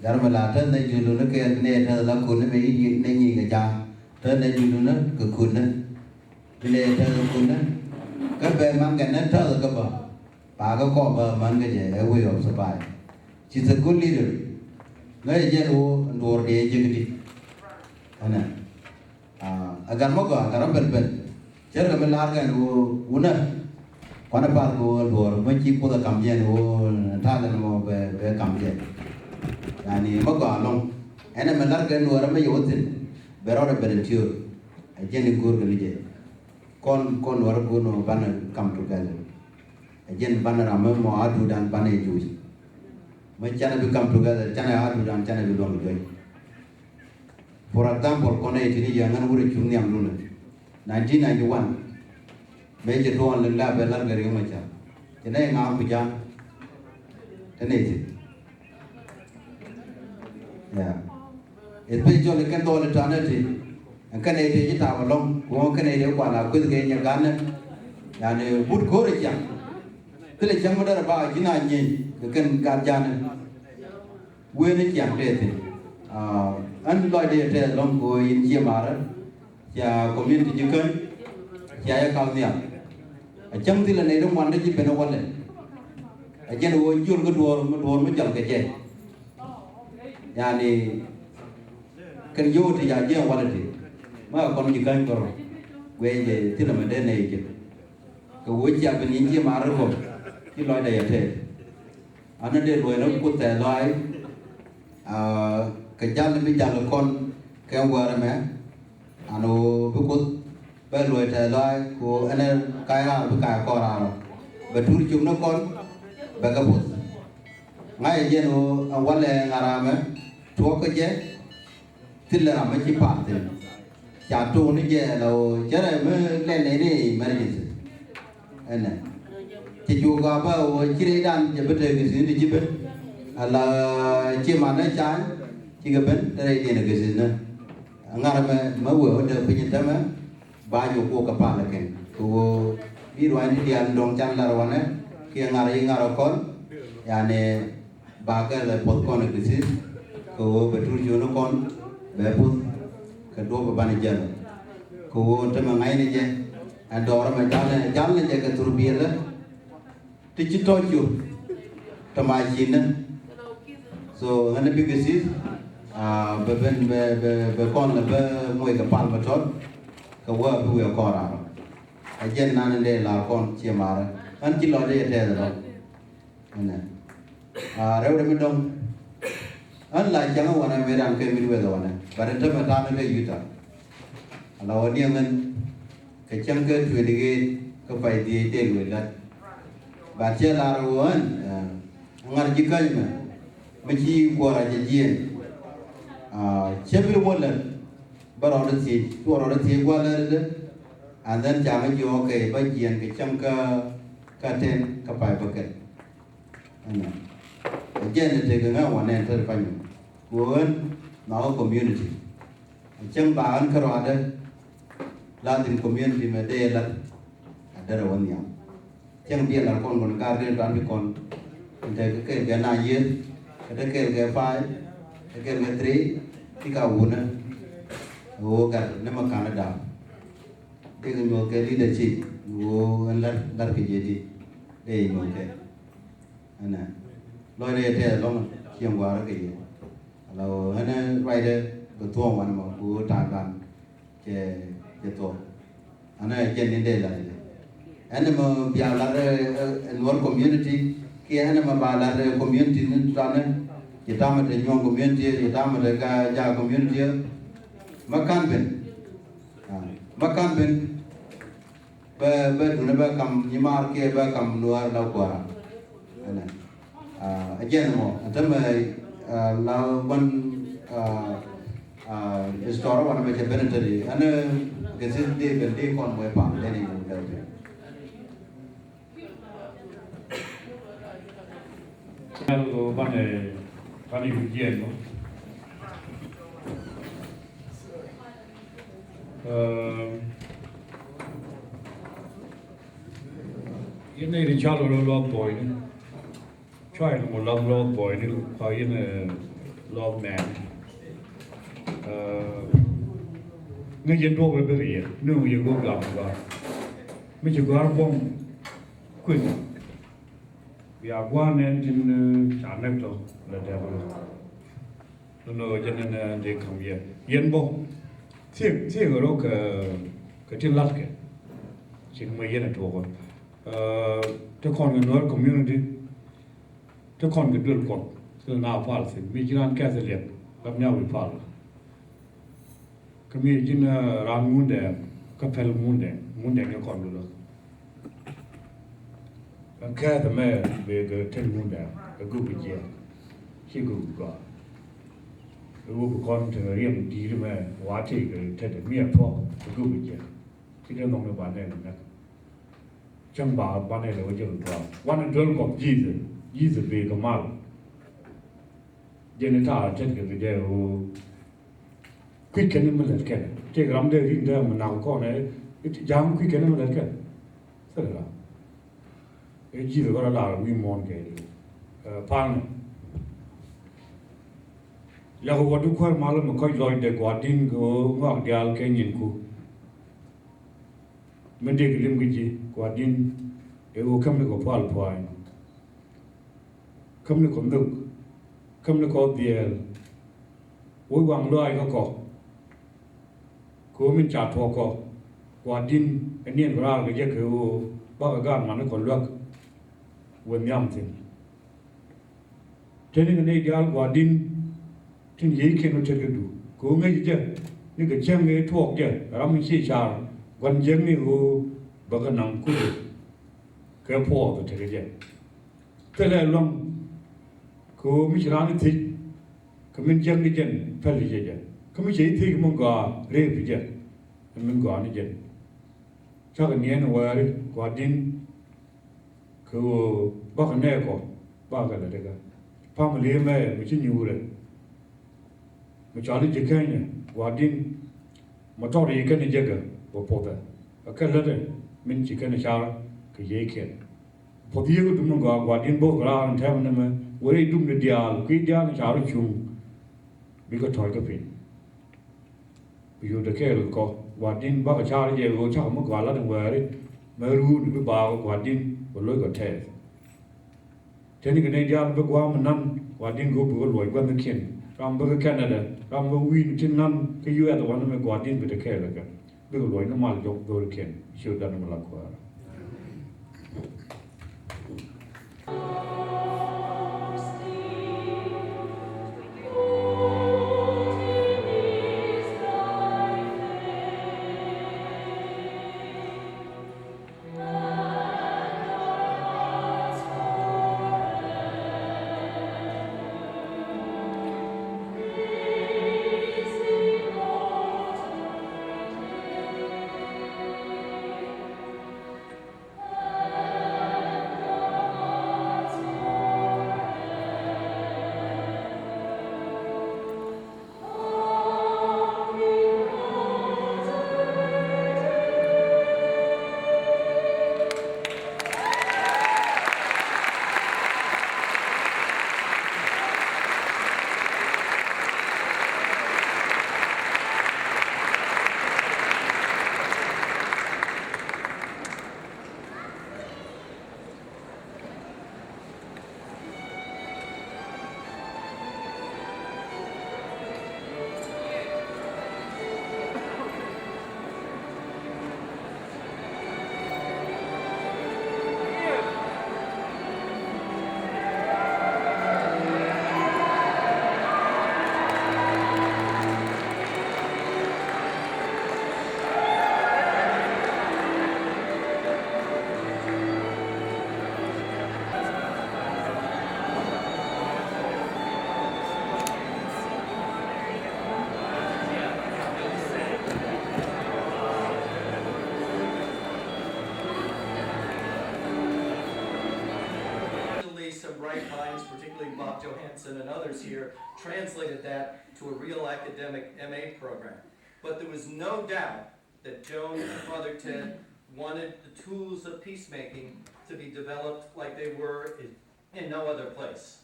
Dar melata na julu na kaya ne ta la kun na mai na nyi ga ja ta na julu na ka kun na le ta kun na ka be man ga na ta ka ba ka ko ba man ga je a way of survive she's a good leader na je ro ndor de je gidi ana agar mo ga karam bel bel cher ga melar ga una kwana par go ndor ma chi po da kam je no ta da mo be kam je يعني ما قالوا أنا من أرجع نورا ما يوتن برا برنتيو أجن يقول كليجي كون نورا كونو بنا come together أجن بنا رامه ما عادو دان بنا يجوز when China become together, China hard to done, China will don't do. For example, Kone Tini Yangan Uri Chuniam Luna, 1991, Major Tuan Lilla Bella Garimacha, Tene Ngam Pijan, Tenate. Yeah. It's basically can do eternity. And can it have a long, one Canadian one, I could gain your gun, and a good courage. Till a young mother about Gina Yin, you can get Jan. When it young dating. Unlike long go in Yamara, Ya community Jikany, Ya Kalnia. A chunk till an Adam wanted to be a wallet. Again, you'll go to Majal. Yani can you to Yaja quality? Ma con Jikany or where the Tilaman naked. Go which Japan Yamara, you like the another day when I put their life. Cái dân bây giờ là con kéo qua mẹ anh bố cốt bây rồi thời đại của anh em cái nào với cái con nào và chú chúng nó con và cái bút ngay giờ nó quan hệ ngà ra mẹ chúa cái gì thì là làm mấy chi phạt thì trả trù nó giờ là giờ này mới lên này đi mà gì anh này chỉ chú có bao chỉ để đàn giờ bây giờ cái gì đi chỉ biết là chỉ mà nói trái chỉ cái bên đây thì là cái gì nữa ngài mà vừa ở đây bây giờ mà bao nhiêu cô các bạn là cái cô đi rồi đi ăn đông chăn là rồi nè kia ngài con yani ba cái là bốn con cái gì cô betul cho nó con bé bốn cái đồ bà này giờ cô cho mà ngay này chứ anh đó mà chán này cái turu bia đó thì chỉ thôi chứ cho mà gì nữa so anh ấy biết cái gì be con là be môi cái pan bát cái vợ bùi con à cái dân anh đây là con chia mà anh chỉ lo đây thế rồi này rồi đây mình đông anh lại chẳng có anh về làm cái mình về rồi này và đến thời mà ta mới về yuta là anh em mình cái chẳng cái chuyện gì cái phải đi đến rồi đó và chơi là rồi anh chỉ cái mà mình chỉ qua là gì Chevy Wallen, but on the sea, two on the sea, and then Jamaj, okay, by G and Kichanka, Katen, Kapai Bucket. Again, taking out one enter the family. One now community. Chamba and Karada, Latin community, Medela, and there one young. Chambia la con garden, Rambicon, and take a care, Gana years, take care, 5. Cái người trí thì cả uốn á, cả nếu mà cả là đảo, cái người mua cái leadership, anh lật cái gì để mua cái, anh này, nói đây thế là long chiêm qua cái gì, là anh này rider cái thua mà của tràn lan cái thua, anh này trên đến đây là gì, anh mà bây là Nuer community, kia anh mà bà là community nên ra nên kita mah nyong community, kita mah ja community, makan ben, be dulu be kam nyimar ke be kam luar lau kuara, aja namo, antam lau ban store wana macam beneteri, ane kesin di kon mau pang, jadi mungkin. Kalau mana kali ujian no, ini di jalur log boy ni, try to log boy ni, kau ini log man, ni jen dua berbeza, nu yang gua gambar, macam garbong kun. Ya gua nentin chanek to la devil no jenen de kamye yen bo tie ro ka tin lat ke chin ma yen to ko to kon no community to kon ke dul kon to na pal se mi jiran ka se let gam nya wi pal kami jin ran munde ka pel munde ne kon lo cái the man về cái thiên môn đó cái group kia chỉ có cáiอุปกรณ์เธอเรียนดีหรือไม่ว่าที่ก็เธอเมียพ่อก็ไม่เจอที่เรื่องน้องในบ้านเนี่ยนะจังบ้านเนี่ยเราจะรู้ว่าวันนั้นเรื่องของ20ปีก็มาเจนท่าเช่นกันเดียวคุยกันนี่มันเล็กแค่เจ้ากรำเดียวริ้งเดียวมันหนักก้อนเนี่ยยามคุยกันนี่มันเล็กแค่ใช่ไหมล่ะ20ก็ระดับวิมานแค่พังแล้วก็วัดทุกคนมาแล้วมันค่อยลอยเด็กวัดดินก็งอกเดียลแค่ยินกูมันเด็กเลี้ยงกิจวัดดินคำนึกก็พอลพอยคำนึกคนนึกคำนึกก็เดียลวางลอยก็มันจัดพอก็วัดดินอันนี้ก็ราก็เยอะคือบ้ากการมันก็เลือกวันยามทิ้งเจนี่ก็ในเดียลวัดดินที่ยิ่งเข้มข้นดูกูไม่เจอนี่ก็เชื่อมกับทั่วเจอเราไม่ใช่ชาวันยังนี่กูบักนังกูแค่พ่อก็เท่าเจอแต่แล้วลองกูไม่ใช่ร้านที่ก็มันยังนี่เจนเพลิดเจอก็ไม่ใช่ที่มึงก็เรียบเจอมึงก็นี่เจนชอบกันเนี่ยนะว่ากูดินกูบักแน่ก็บักอะไรกันพามาเลี้ยงแม่ไม่ใช่ยูเลยมาจอดJikanyว่าดินมาต่อรีกันนี่เจอกันบ่พอแต่ก็เลยมันJikanyชาก็เยอะแค่พอที่ก็ดูมันก็ว่าดินบ่กลางแถวนั้นมาวันนี้ดูมันเดียลกี่เดียลชาลชุ่มบิก็ถอยก็เป็นอยู่ตะแค่ก็ว่าดินบ่ก็ชาเยอะก็ชามันก็ละทั้งวันเลยมารู้นี่บ่าวว่าดินบ่เลยก็แท้ทีนี้ก็ในเดียลบ่ว่ามันนั่นว่าดินก็บ่รวยกว่านั้นเขียนRambo Canada, Rambo win Chinan, you had the one of the guardian with the care like that. Because why no mal job go can, should done a malacqua. And others here translated that to a real academic MA program. But there was no doubt that Joan and Father Ted wanted the tools of peacemaking to be developed like they were in no other place.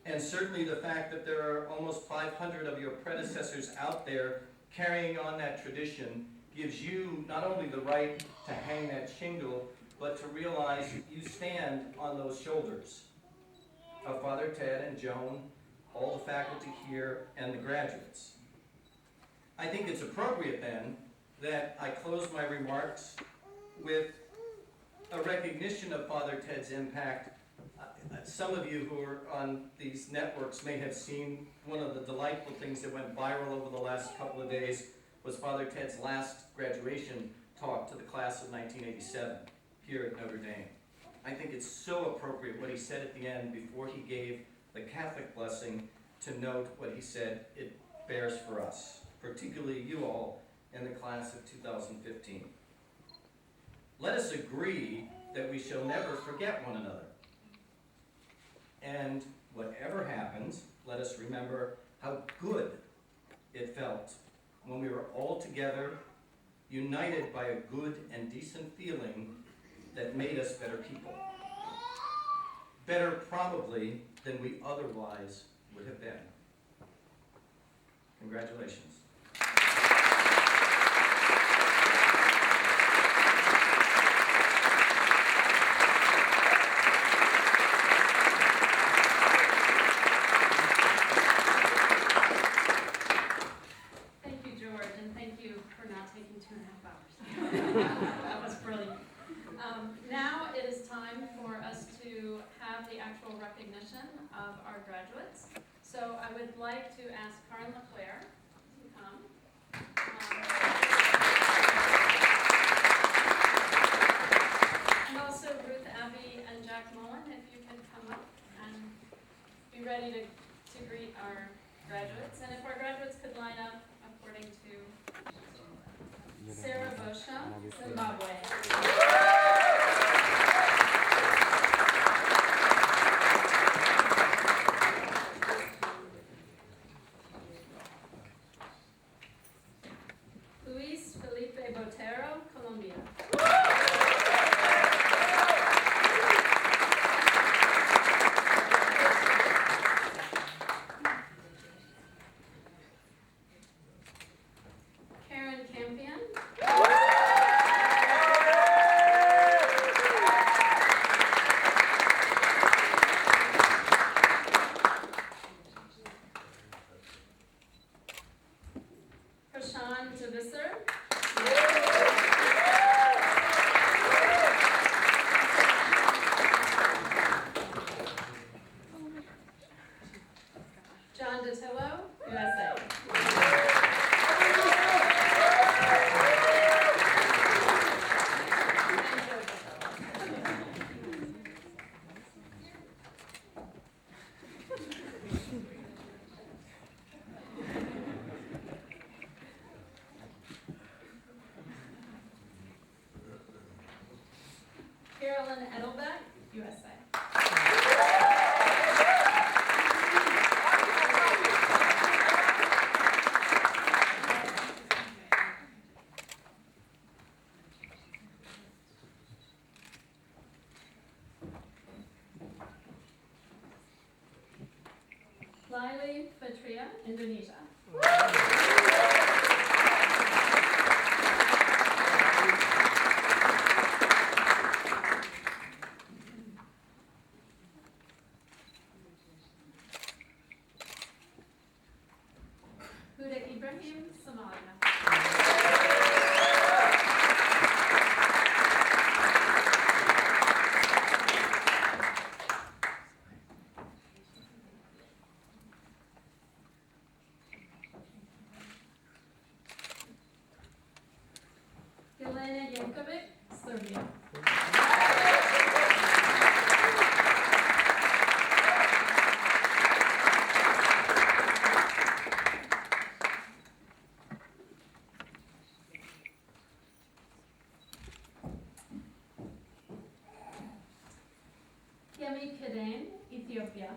And certainly the fact that there are almost 500 of your predecessors out there carrying on that tradition gives you not only the right to hang that shingle, but to realize you stand on those shoulders of Father Ted and Joan, all the faculty here, and the graduates. I think it's appropriate then that I close my remarks with a recognition of Father Ted's impact. Some of you who are on these networks may have seen one of the delightful things that went viral over the last couple of days was Father Ted's last graduation talk to the class of 1987 here at Notre Dame. I think it's so appropriate what he said at the end before he gave the Catholic blessing to note what he said it bears for us, particularly you all in the class of 2015. Let us agree that we shall never forget one another. And whatever happens, let us remember how good it felt when we were all together, united by a good and decent feeling that made us better people. Better probably than we otherwise would have been. Congratulations. Thank you, George, and thank you for not taking 2.5 hours. That was brilliant. Now it is time for us to have the actual recognition of our graduates. So I would like to ask Karen LeClaire to come. And also Ruth Abbey and Jack Mullen, if you can come up and be ready to greet our graduates. And if our graduates could line up according to Sarah Bosha, Zimbabwe. Luis Felipe Botero, Colombia. Karen Campion. Prashant Javisar. John Datillo, USA. Carolyn Edelbeck, USA. Laili Fatria, Indonesia. Huda Ibrahim, Somalia. Jelena Jankovic, Serbia. Yemi Keden, Ethiopia.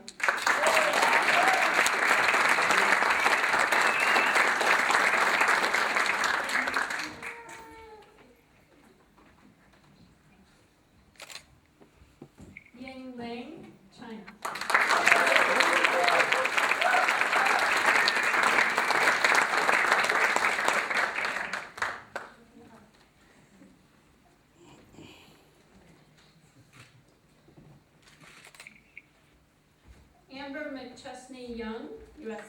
Ying Ling, China. Amber McChesney Young, USA.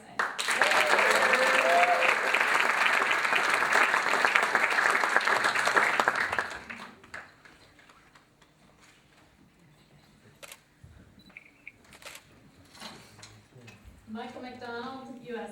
Michael McDonald, USA.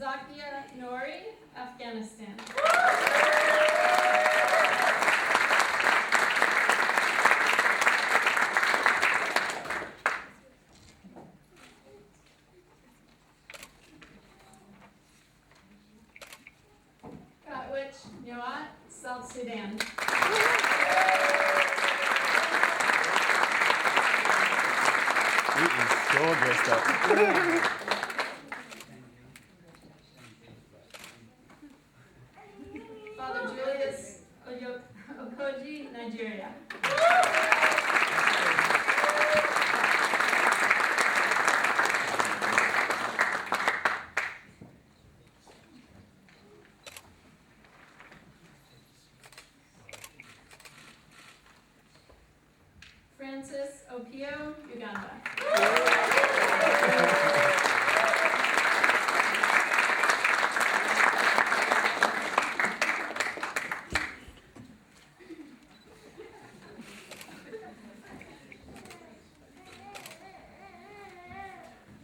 Zakia Nouri, Afghanistan. Katwich Nyawat, South Sudan. He is so dressed up. Father Julius Okoji, Nigeria. Francis Opio, Uganda.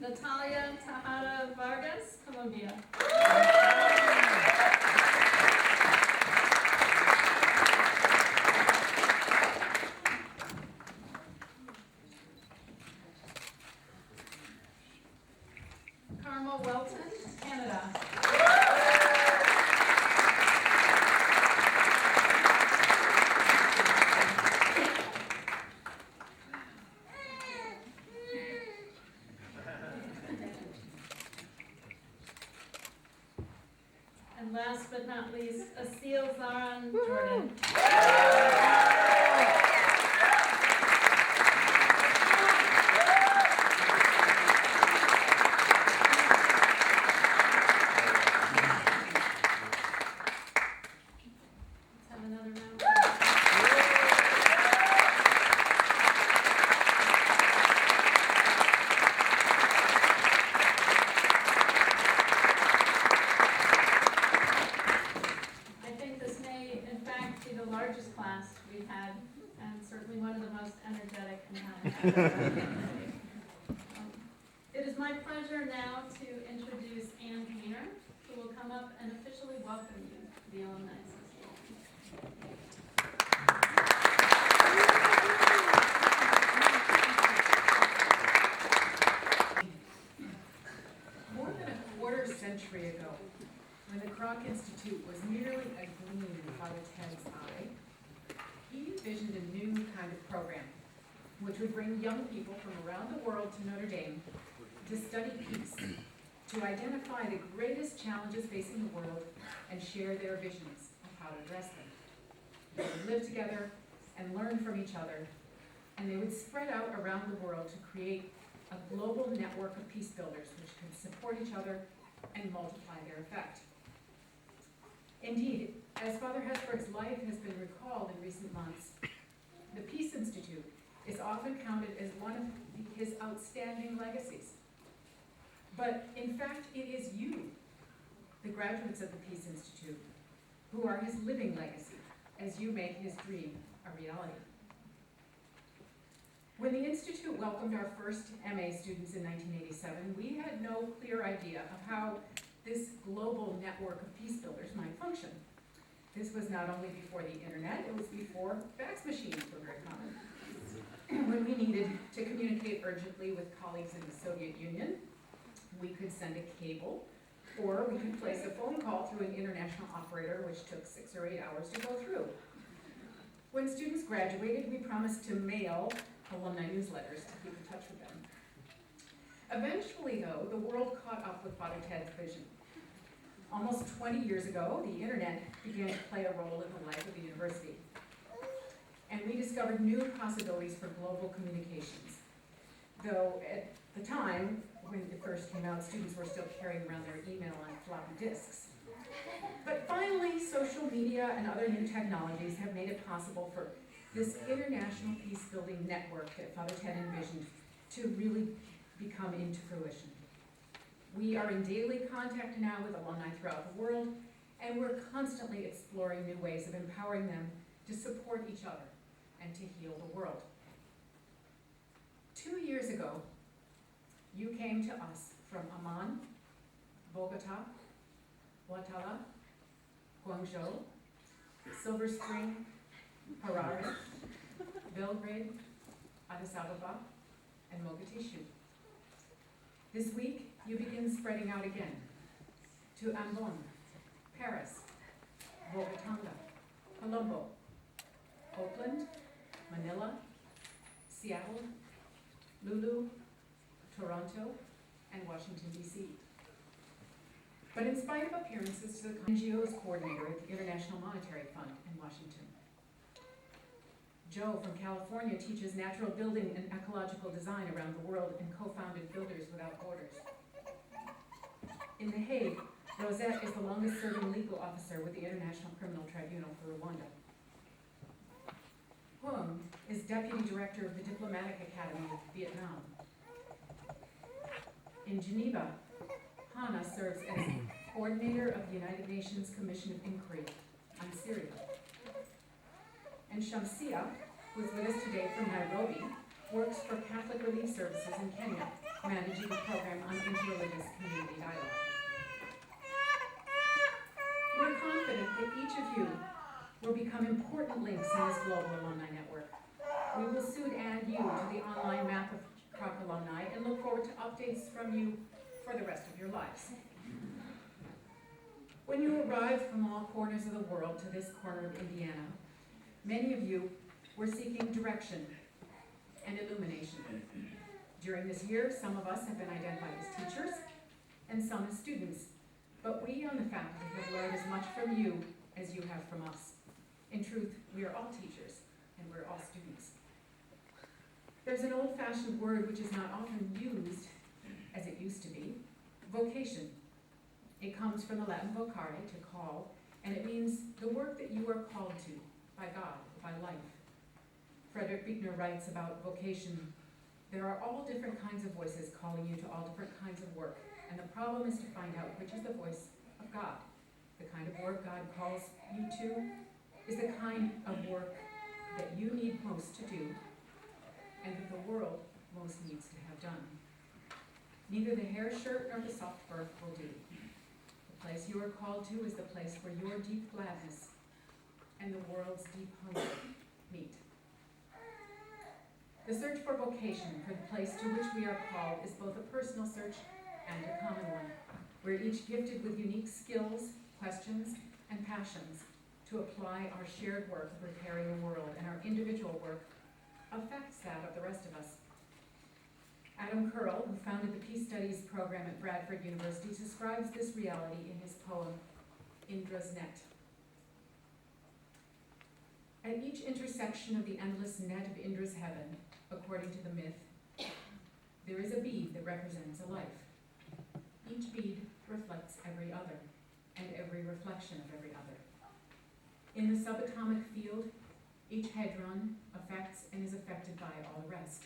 Natalia Tejada Vargas, Colombia. Carmel Welton, Canada. And last but not least, Asil Zaran, Jordan. Let's have another round. I think this may, in fact, be the largest class we've had, and certainly one of the most energetic and It is my pleasure now to introduce Ann Painter, who will come up and officially welcome you to the Alumni Association. More than a quarter century ago, when the Kroc Institute was merely a gleam in Father Ted's eye, he envisioned a new kind of program, which would bring young people from around the world to Notre Dame to study peace, to identify the greatest challenges facing the world and share their visions of how to address them. They would live together and learn from each other, and they would spread out around the world to create a global network of peace builders which could support each other and multiply their effect. Indeed, as Father Hesburgh's life has been recalled in recent months, the Peace Institute is often counted as one of his outstanding legacies. But in fact, it is you, the graduates of the Peace Institute, who are his living legacy as you make his dream a reality. When the Institute welcomed our first MA students in 1987, we had no clear idea of how this global network of peace builders might function. This was not only before the internet, it was before fax machines were very common. When we needed to communicate urgently with colleagues in the Soviet Union, we could send a cable, or we could place a phone call through an international operator, which took 6 or 8 hours to go through. When students graduated, we promised to mail alumni newsletters to keep in touch with them. Eventually, though, the world caught up with Father Ted's vision. Almost 20 years ago, the internet began to play a role in the life of the university. And we discovered new possibilities for global communications. Though at the time, when it first came out, students were still carrying around their email on floppy disks. But finally, social media and other new technologies have made it possible for this international peace-building network that Father Ted envisioned to really become into fruition. We are in daily contact now with alumni throughout the world, and we're constantly exploring new ways of empowering them to support each other and to heal the world. 2 years ago, you came to us from Amman, Bogota, Guatemala, Guangzhou, Silver Spring, Harare, Belgrade, Addis Ababa, and Mogadishu. This week, you begin spreading out again to Ambon, Paris, Bogotá, Colombo, Oakland, Manila, Seattle, Lulu, Toronto, and Washington, D.C. But in spite of appearances to the NGO's coordinator at the International Monetary Fund in Washington, Joe from California teaches natural building and ecological design around the world and co-founded Builders Without Borders. In The Hague, Rosette is the longest-serving legal officer with the International Criminal Tribunal for Rwanda. Huang is Deputy Director of the Diplomatic Academy of Vietnam. In Geneva, Hannah serves as Coordinator of the United Nations Commission of Inquiry on Syria. And Shamsia, who is with us today from Nairobi, works for Catholic Relief Services in Kenya, managing a program on interreligious community dialogue. We're confident that each of you will become important links in this global alumni network. We will soon add you to the online map of Kroc alumni and look forward to updates from you for the rest of your lives. When you arrived from all corners of the world to this corner of Indiana, many of you were seeking direction and illumination. During this year, some of us have been identified as teachers and some as students, but we on the faculty have learned as much from you as you have from us. In truth, we are all teachers and we're all students. There's an old-fashioned word which is not often used as it used to be, vocation. It comes from the Latin vocare, to call, and it means the work that you are called to by God, by life. Frederick Buechner writes about vocation, there are all different kinds of voices calling you to all different kinds of work, and the problem is to find out which is the voice of God. The kind of work God calls you to is the kind of work that you need most to do and that the world most needs to have done. Neither the hair shirt nor the soft fur will do. The place you are called to is the place where your deep gladness and the world's deep hunger meet. The search for vocation, for the place to which we are called, is both a personal search and a common one. We're each gifted with unique skills, questions, and passions to apply our shared work of repairing the world, and our individual work affects that of the rest of us. Adam Curl, who founded the Peace Studies program at Bradford University, describes this reality in his poem, Indra's Net. At each intersection of the endless net of Indra's heaven, according to the myth, there is a bead that represents a life. Each bead reflects every other, and every reflection of every other. In the subatomic field, each hadron affects and is affected by all the rest,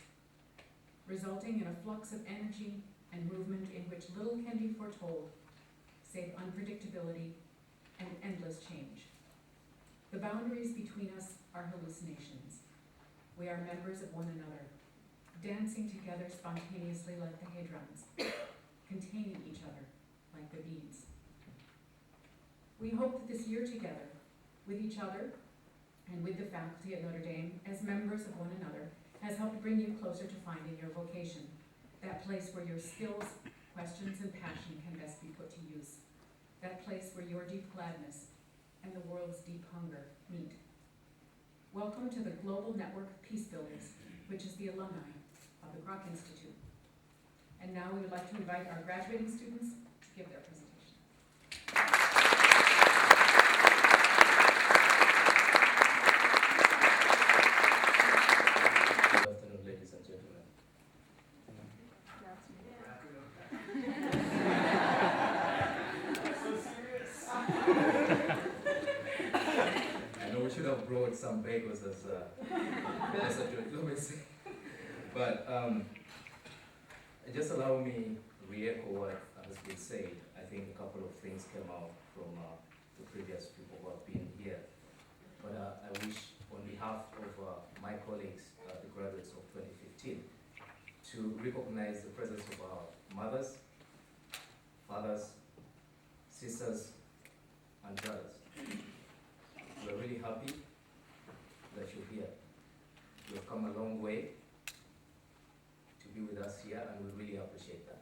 resulting in a flux of energy and movement in which little can be foretold, save unpredictability and endless change. The boundaries between us are hallucinations. We are members of one another, dancing together spontaneously like the hadrons, containing each other like the beads. We hope that this year together, with each other and with the faculty at Notre Dame, as members of one another, has helped bring you closer to finding your vocation, that place where your skills, questions, and passion can best be put to use, that place where your deep gladness and the world's deep hunger meet. Welcome to the Global Network of Peace Builders, which is the alumni of the Kroc Institute. And now we would like to invite our graduating students to give their presentation. Good afternoon, ladies and gentlemen. So serious. I know we should have brought some bagels as a joke, let me say. But just allow me to re-echo what has been said. I think a couple of things came out from the previous people who have been here. But I wish, on behalf of my colleagues, the graduates of 2015, to recognize the presence of our mothers, fathers, sisters, and brothers. We're really happy that you're here. You have come a long way to be with us here, and we really appreciate that.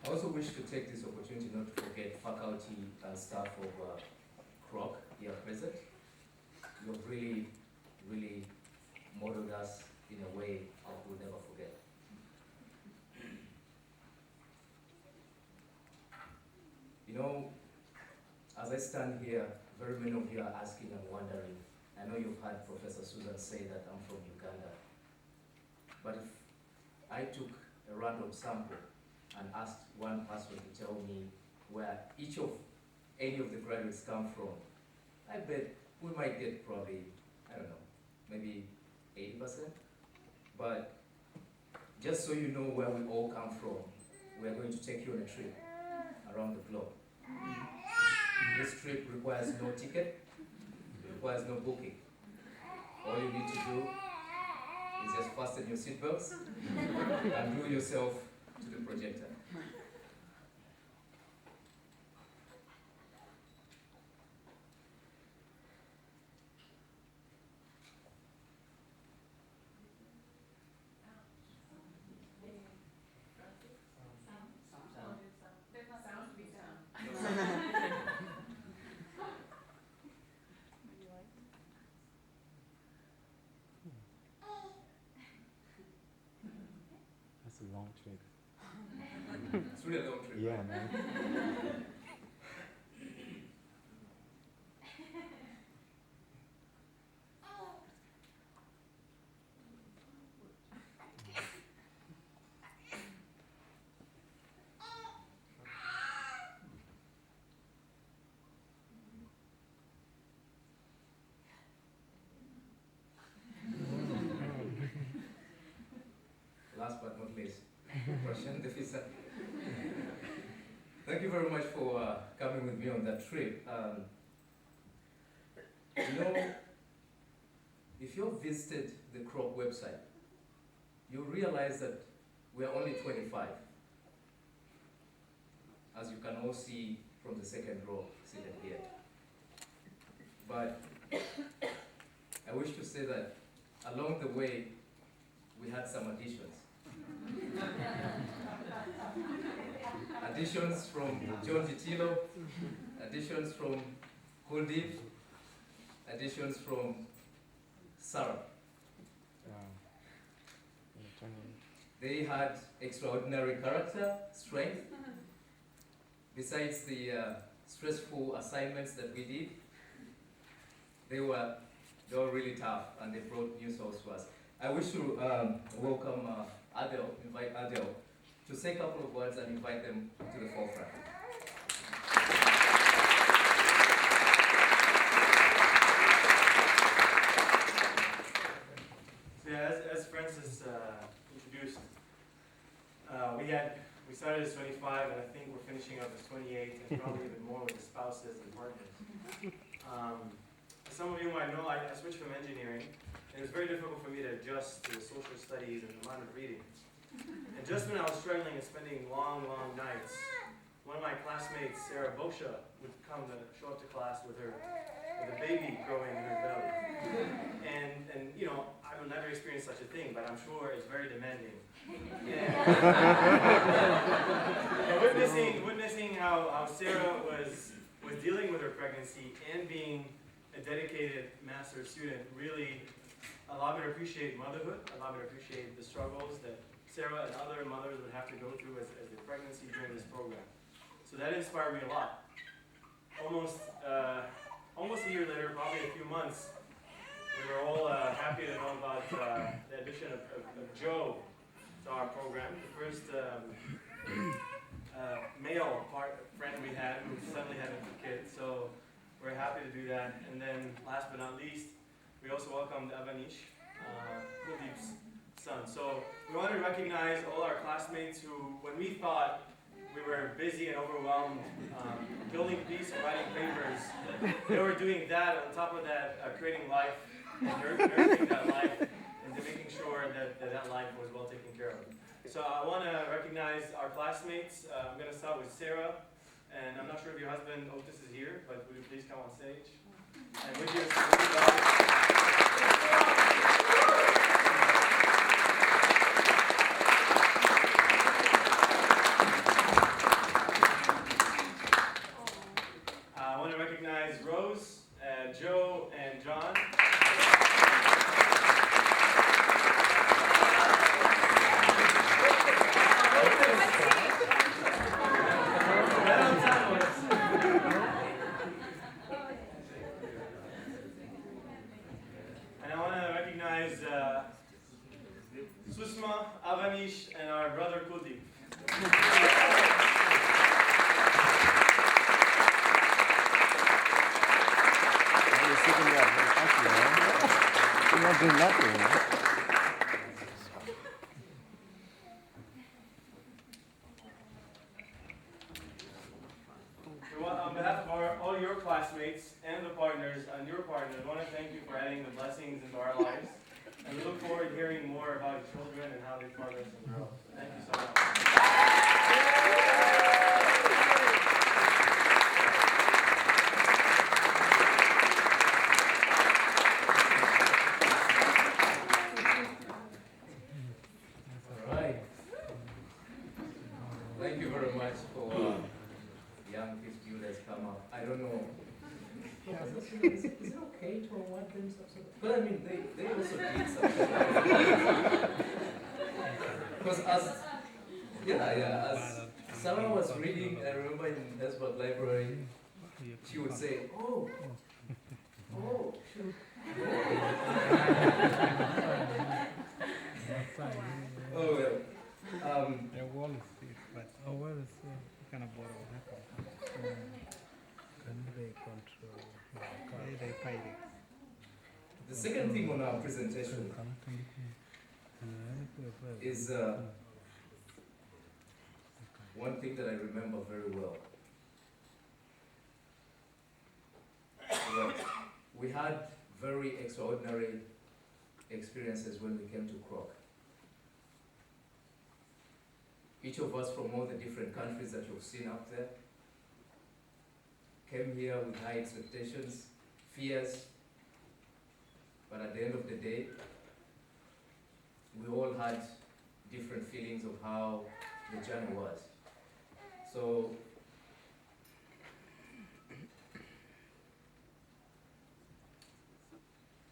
I also wish to take this opportunity not to forget faculty and staff of Kroc here present. You have really, really modeled us in a way that we'll never forget. You know, as I stand here, very many of you are asking and wondering. I know you've heard Professor Susan say that I'm from Uganda. But if I took a random sample and asked one person to tell me where each of any of the graduates come from, I bet we might get probably, I don't know, maybe 80%. But just so you know where we all come from, we're going to take you on a trip around the globe. This trip requires no ticket, requires no booking. All you need to do is just fasten your seatbelts and glue yourself to the projector. That's a long trip. It's really a long trip. Yeah, man. Last but not least, Russian Defisa. Thank you very much for coming with me on that trip. You know, if you've visited the Kroc website, you'll realize that we're only 25. As you can all see from the second row seated here. But I wish to say that along the way, we had some additions. Additions from John Titilo, additions from Kuldeep, additions from Sarah. They had extraordinary character, strength. Besides the stressful assignments that we did, they were really tough, and they brought new souls to us. I wish to welcome Adele, invite Adele to say a couple of words and invite them to the forefront. So yeah, as Francis introduced, we started as 25, and I think we're finishing up as 28, and probably even more with the spouses and partners. As some of you might know, I switched from engineering, and it was very difficult for me to adjust to the social studies and the amount of reading. And just when I was struggling and spending long, long nights, one of my classmates, Sarah Bosha, would show up to class with a baby growing in her belly. And you know, I will never experience such a thing, but I'm sure it's very demanding. And witnessing how Sarah was dealing with her pregnancy and being a dedicated master's student really allowed me to appreciate motherhood, allowed me to appreciate the struggles that Sarah and other mothers would have to go through as the pregnancy during this program. So that inspired me a lot. Almost a year later, probably a few months, we were all happy to know about the addition of Joe to our program, the first male friend we had who suddenly had a kid. So we're happy to do that. And then last but not least, we also welcomed Avanish, Kuldeep's son. So we want to recognize all our classmates who, when we thought we were busy and overwhelmed building peace and writing papers, they were doing that. On top of that, creating life nurturing that life and to making sure that life was well taken care of. So I want to recognize our classmates. I'm going to start with Sarah, and I'm not sure if your husband Otis is here, but would you please come on stage? And with your I want to recognize Rose, Joe, and John. And I want to recognize Susma, Avanish, and our brother Kuldeep. You're not doing nothing. On behalf of all your classmates and the partners and your partners, I want to thank you for adding the blessings into our lives. And we look forward to hearing more about your children and how they progress and grow. Thank you so much. Thank you very much for young people that's come up. I don't know. Is it okay to award them something? But I mean, they also did something. Because as Sarah was reading, I remember in Hesburgh Library, she would say, oh, shoot. Oh, well. Kind of borrow The second thing on our presentation is one thing that I remember very well. That we had very extraordinary experiences when we came to Kroc. Each of us from all the different countries that you've seen up there came here with high expectations, fears, but at the end of the day, we all had different feelings of how the journey was. So,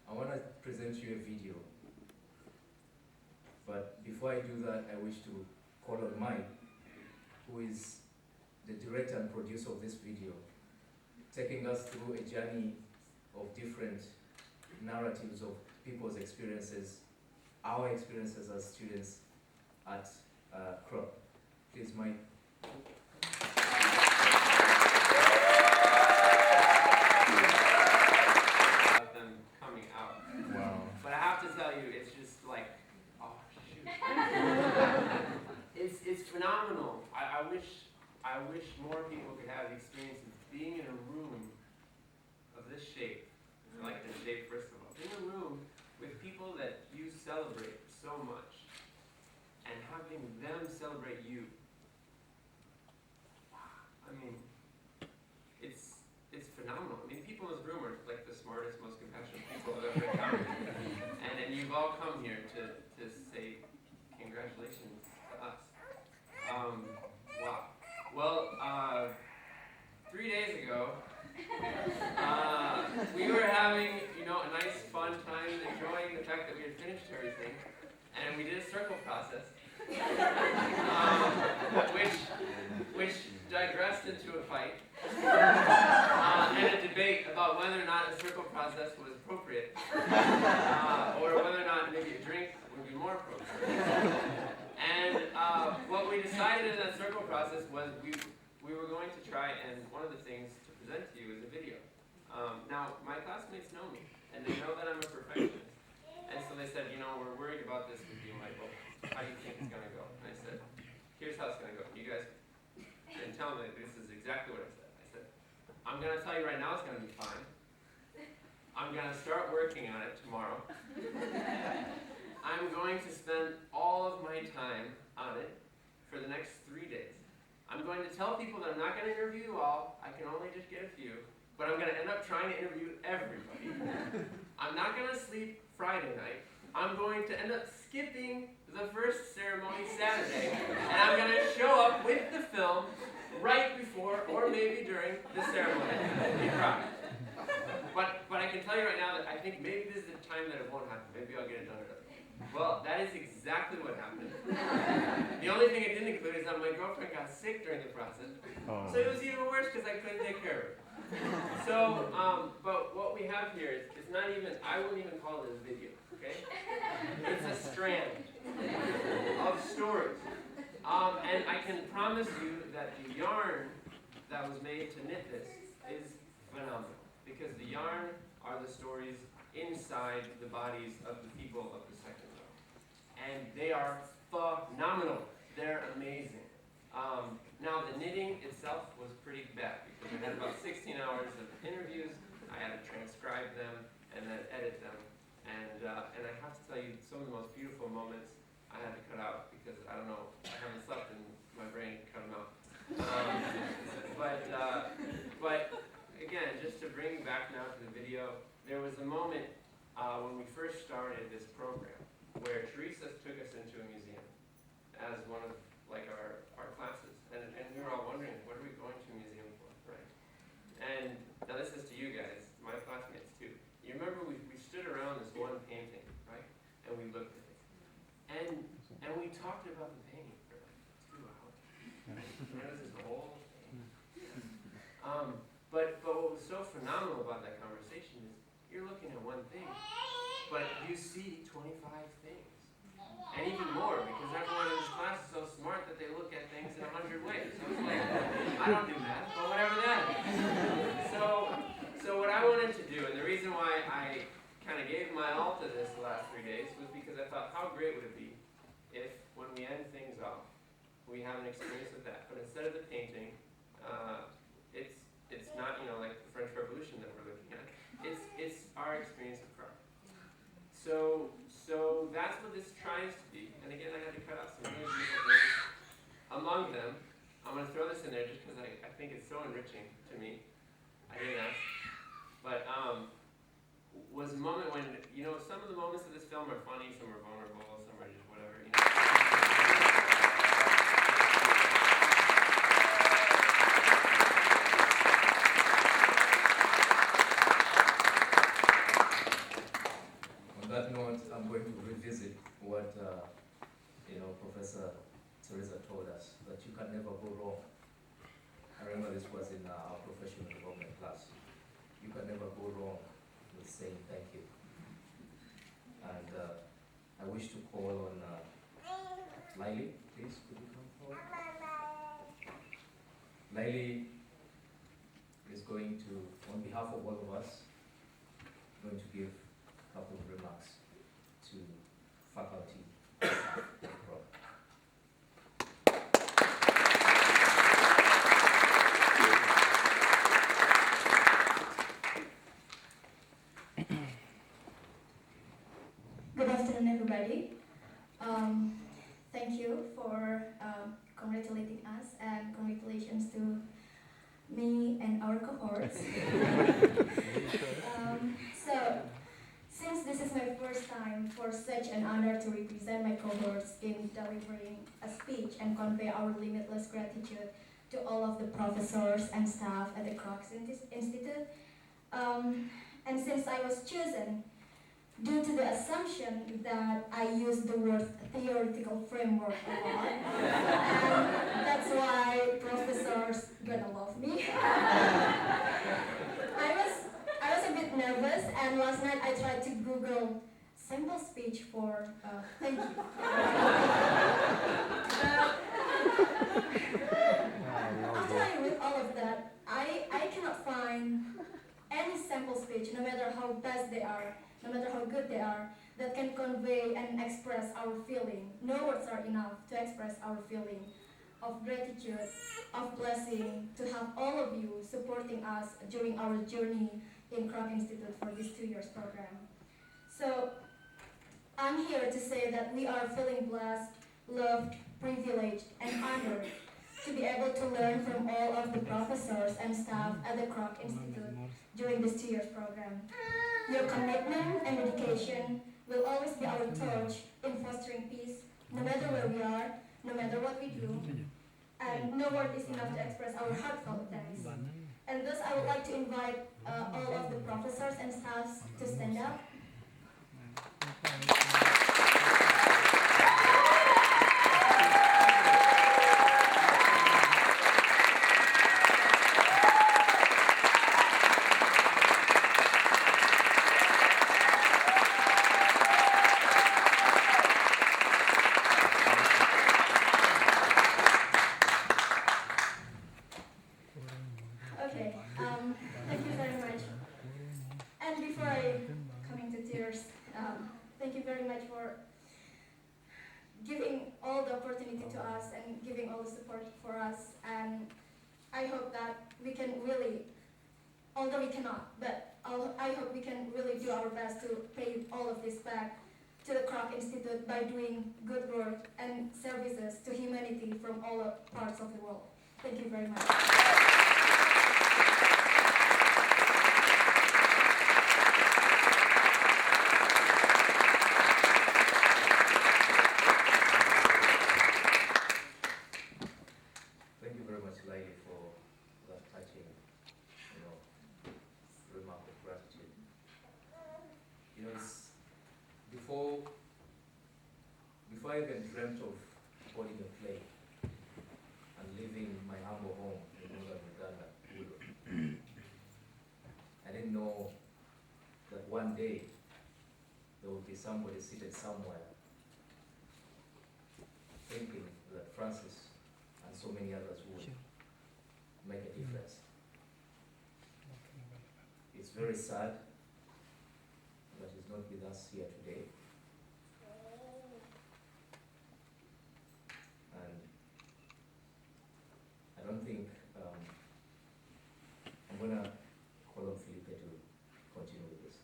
I want to present you a video, but before I do that, I wish to call on Mike, who is the director and producer of this video, taking us through a journey of different narratives of people's experiences, our experiences as students at Kroc. Please, Mike. Of them coming out. Wow. But I have to tell you, it's just like, oh shoot. It's phenomenal. I wish more people could have the experience of being in a room of this shape. I like the shape first of all. In a room with people that you celebrate so much and having them celebrate you. I mean, it's phenomenal. I mean, people in this room are like the smartest, most compassionate people I've ever encountered. and you've all come here to say congratulations to us. Wow. Well, 3 days ago, we were having, a nice fun time enjoying the fact that we had finished everything, and we did a circle process, which digressed into a fight, and a debate about whether or not a circle process was appropriate, or whether or not maybe a drink would be more appropriate. And what we decided in that circle process was we were going to try, and one of the things to present to you is a video. Now, my classmates know me, and they know that I'm a perfectionist. And so they said, we're worried about this with you, Michael. How do you think it's going to go? And I said, here's how it's going to go. You guys didn't tell me this is exactly what I said. I said, I'm going to tell you right now it's going to be fine. I'm going to start working on it tomorrow. I'm going to spend all of my time on it for the next 3 days. I'm going to tell people that I'm not going to interview you all. I can only just get a few. But I'm going to end up trying to interview everybody. I'm not going to sleep Friday night. I'm going to end up skipping the first ceremony Saturday. And I'm going to show up with the film right before or maybe during the ceremony. But I can tell you right now that I think maybe this is the time that it won't happen. Maybe I'll get it done early. Well, that is exactly what happened. The only thing it didn't include is that my girlfriend got sick during the process. So it was even worse because I couldn't take care of her. So, but what we have here is, it's not even, I wouldn't even call it a video, okay? It's a strand of stories. And I can promise you that the yarn that was made to knit this is phenomenal. Because the yarn are the stories inside the bodies of the people of the second row. And they are phenomenal. They're amazing. Now the knitting itself was pretty bad because I had about 16 hours of interviews. I had to transcribe them and then edit them. And I have to tell you, some of the most beautiful moments I had to cut out because I don't know, I haven't slept and my brain cut them out. But again, just to bring back now to the video, there was a moment when we first started this program where Teresa took us into a museum as one of our classes. And we were all wondering, what are we going to a museum for, right? And now this is to you guys, my classmates too. You remember we stood around this one painting, right? And we looked at it. And we talked about the painting for like 2 hours. It was this whole thing. But what was so phenomenal about that conversation is you're looking at one thing, but you see 25 things. And even more, because everyone in this class is so smart that they look at things in 100 ways. So it's like, I don't do math, but whatever that is. So what I wanted to do, and the reason why I kind of gave my all to this the last 3 days was because I thought, how great would it be if, when we end things off, we have an experience with that. But instead of the painting, it's not, like the French Revolution that we're looking at. It's our experience of Kroc. So that's what this tries to be. And again, I had to cut out some really beautiful things. Among them, I'm going to throw this in there just because I think it's so enriching to me. I didn't ask. But was a moment when, some of the moments of this film are funny, some are vulnerable, some are just whatever. On that note, I'm going to revisit what Professor Teresa told us, that you can never go wrong. I remember this was in our professional development class. You can never go wrong with saying thank you. And I wish to call on Laili, please, could you come forward? Laili is going to, on behalf of all of us, going to give a couple of remarks to faculty, staff, and Kroc. Good afternoon, everybody. Thank you for congratulating us, and congratulations to me and our cohorts. So, since this is my first time for such an honor to represent my cohorts in delivering a speech and convey our limitless gratitude to all of the professors and staff at the Kroc Institute, and since I was chosen due to the assumption that I use the word theoretical framework a lot, and that's why professors gonna love me. I was a bit nervous, and last night I tried to Google sample speech for thank you. After I read all of that, I cannot find any sample speech, no matter how best they are, no matter how good they are, that can convey and express our feeling. No words are enough to express our feeling of gratitude, of blessing, to have all of you supporting us during our journey in Kroc Institute for this 2 years program. So I'm here to say that we are feeling blessed, loved, privileged, and honored to be able to learn from all of the professors and staff at the Kroc Institute during this 2 years program. Your commitment and dedication will always be our torch in fostering peace, no matter where we are, no matter what we do, and no word is enough to express our heartfelt thanks. And thus I would like to invite all of the professors and staffs to stand up. Okay, thank you very much. And before I come into tears, thank you very much for giving all the opportunity to us and giving all the support for us. And I hope that we can really, although we cannot, but I hope we can really do our best to pay all of this back to the Kroc Institute by doing good work and services to humanity from all parts of the world. Thank you very much. Thank you very much, Lady, for that touching, remark of gratitude. It's before I even dreamt of boarding a plane and leaving my humble home in northern Uganda, Uru, I didn't know that one day there would be somebody seated somewhere thinking that Francis and so many others would make a difference. It's very sad that he's not with us here today. And I don't think I'm gonna call on Felipe to continue with this.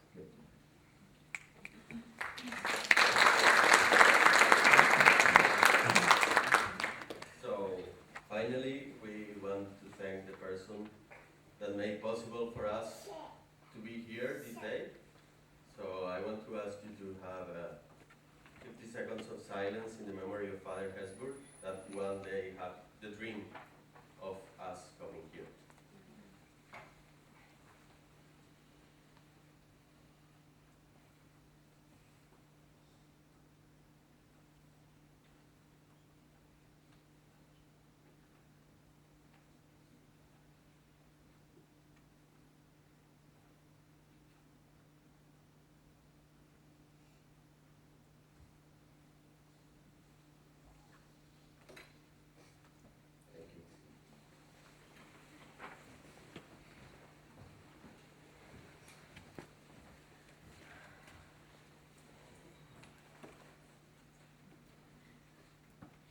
So finally, we want to thank the person that made possible for us to be here this day. So I want to ask you to have 50 seconds of silence in the memory of Father Hesburgh, that one day had the dream of us coming here.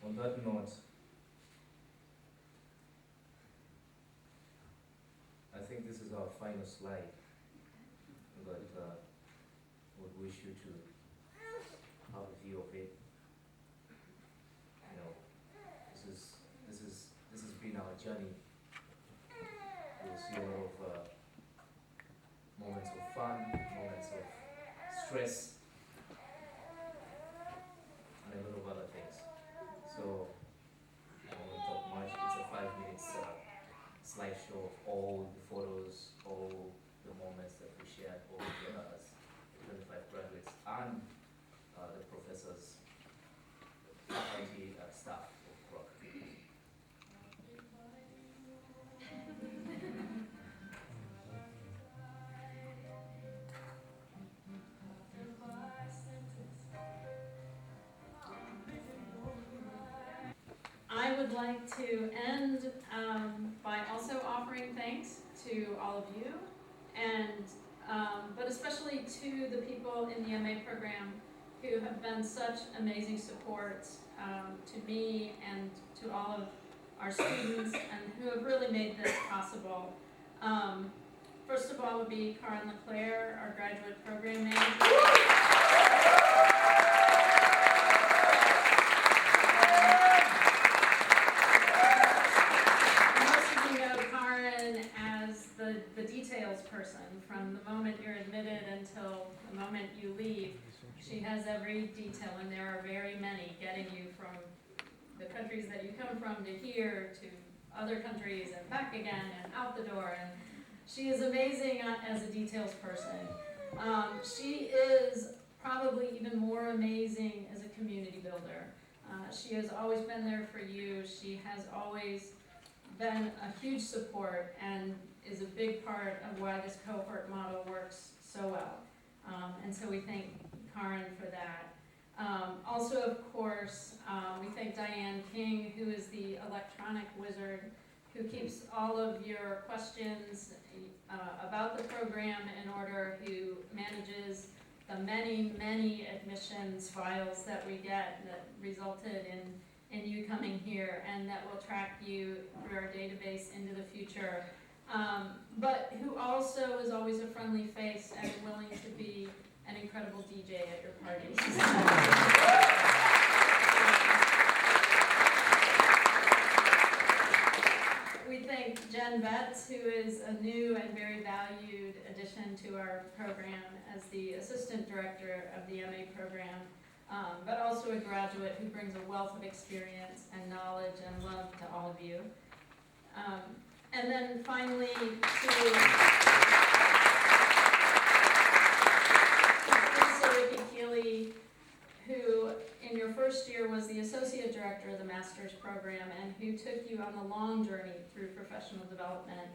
On that note, I think this is our final slide, but would wish you to have a view of it. This has been our journey. You'll see a lot of moments of fun, moments of stress, and a lot of other things. So I won't talk much. It's a 5 minutes slideshow of all the photos, all the moments that we shared all together as 25 graduates and the professors, faculty, and staff of Kroc. I would like to end by also offering thanks to all of you, and but especially to the people in the MA program who have been such amazing support to me and to all of our students, and who have really made this possible. First of all would be Karen LeClaire, our graduate program manager. The details person from the moment you're admitted until the moment you leave. She has every detail, and there are very many, getting you from the countries that you come from to here to other countries and back again and out the door. And she is amazing as a details person. She is probably even more amazing as a community builder. She has always been there for you. She has always been a huge support and is a big part of why this cohort model works so well. And so we thank Karen for that. Also, of course, we thank Diane King, who is the electronic wizard, who keeps all of your questions about the program in order, who manages the many, many admissions files that we get that resulted in you coming here, and that will track you through our database into the future. But who also is always a friendly face and willing to be an incredible DJ at your parties. We thank Jen Betts, who is a new and very valued addition to our program as the Assistant Director of the MA program. But also a graduate who brings a wealth of experience and knowledge and love to all of you. And then finally to Ricky Keeley, who in your first year was the Associate Director of the Master's Program and who took you on the long journey through professional development,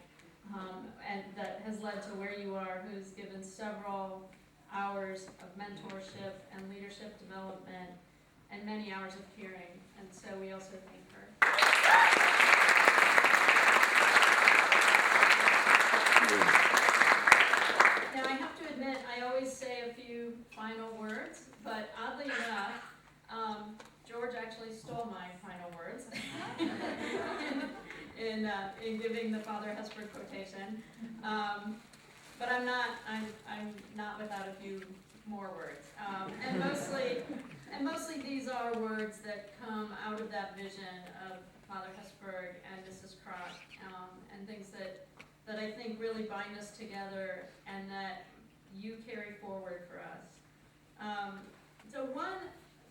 and that has led to where you are, who's given several hours of mentorship and leadership development and many hours of hearing, and so we also thank her. Now I have to admit, I always say a few final words, but oddly enough, George actually stole my final words in giving the Father Hesburgh quotation. But I'm not without a few more words. And mostly these are words that come out of that vision of Father Hesburgh and Mrs. Kroc, and things that I think really bind us together and that you carry forward for us. So one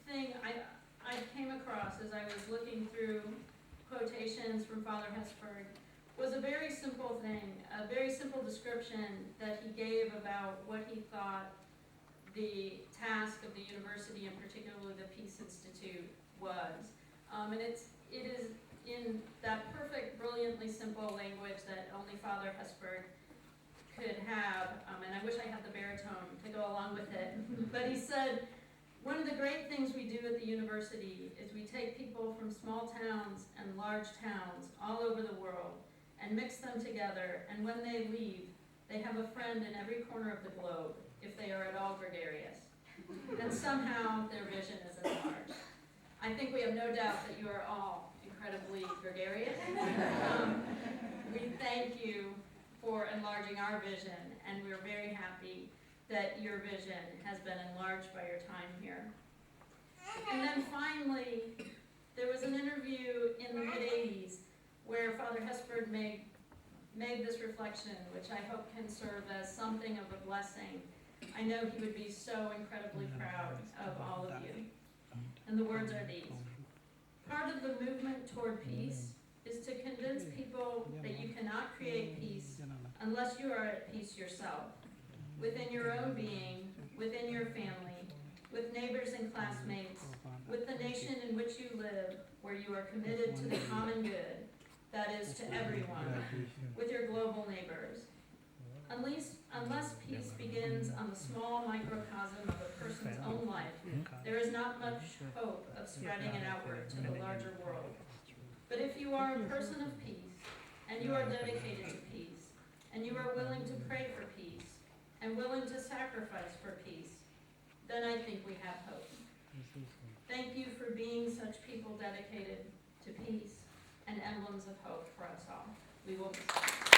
thing I came across as I was looking through quotations from Father Hesburgh was a very simple thing, a very simple description that he gave about what he thought the task of the university, and particularly the Peace Institute, was. And it is in that perfect, brilliantly simple language that only Father Hesburgh could have, and I wish I had the baritone to go along with it, but he said, one of the great things we do at the university is we take people from small towns and large towns all over the world and mix them together, and when they leave, they have a friend in every corner of the globe, if they are at all gregarious. And somehow their vision is enlarged. I think we have no doubt that you are all incredibly gregarious. We thank you for enlarging our vision, and we're very happy that your vision has been enlarged by your time here. And then finally, there was an interview in the mid-'80s where Father Hesburgh made this reflection, which I hope can serve as something of a blessing. I know he would be so incredibly proud of all of you. And the words are these. Part of the movement toward peace is to convince people that you cannot create peace unless you are at peace yourself, within your own being, within your family, with neighbors and classmates, with the nation in which you live, where you are committed to the common good, that is, to everyone, with your global neighbors. Unless peace begins on the small microcosm of a person's own life, there is not much hope of spreading it outward to the larger world. But if you are a person of peace, and you are dedicated to peace, and you are willing to pray for peace, and willing to sacrifice for peace, then I think we have hope. Thank you for being such people dedicated to peace and emblems of hope for us all. We will miss you.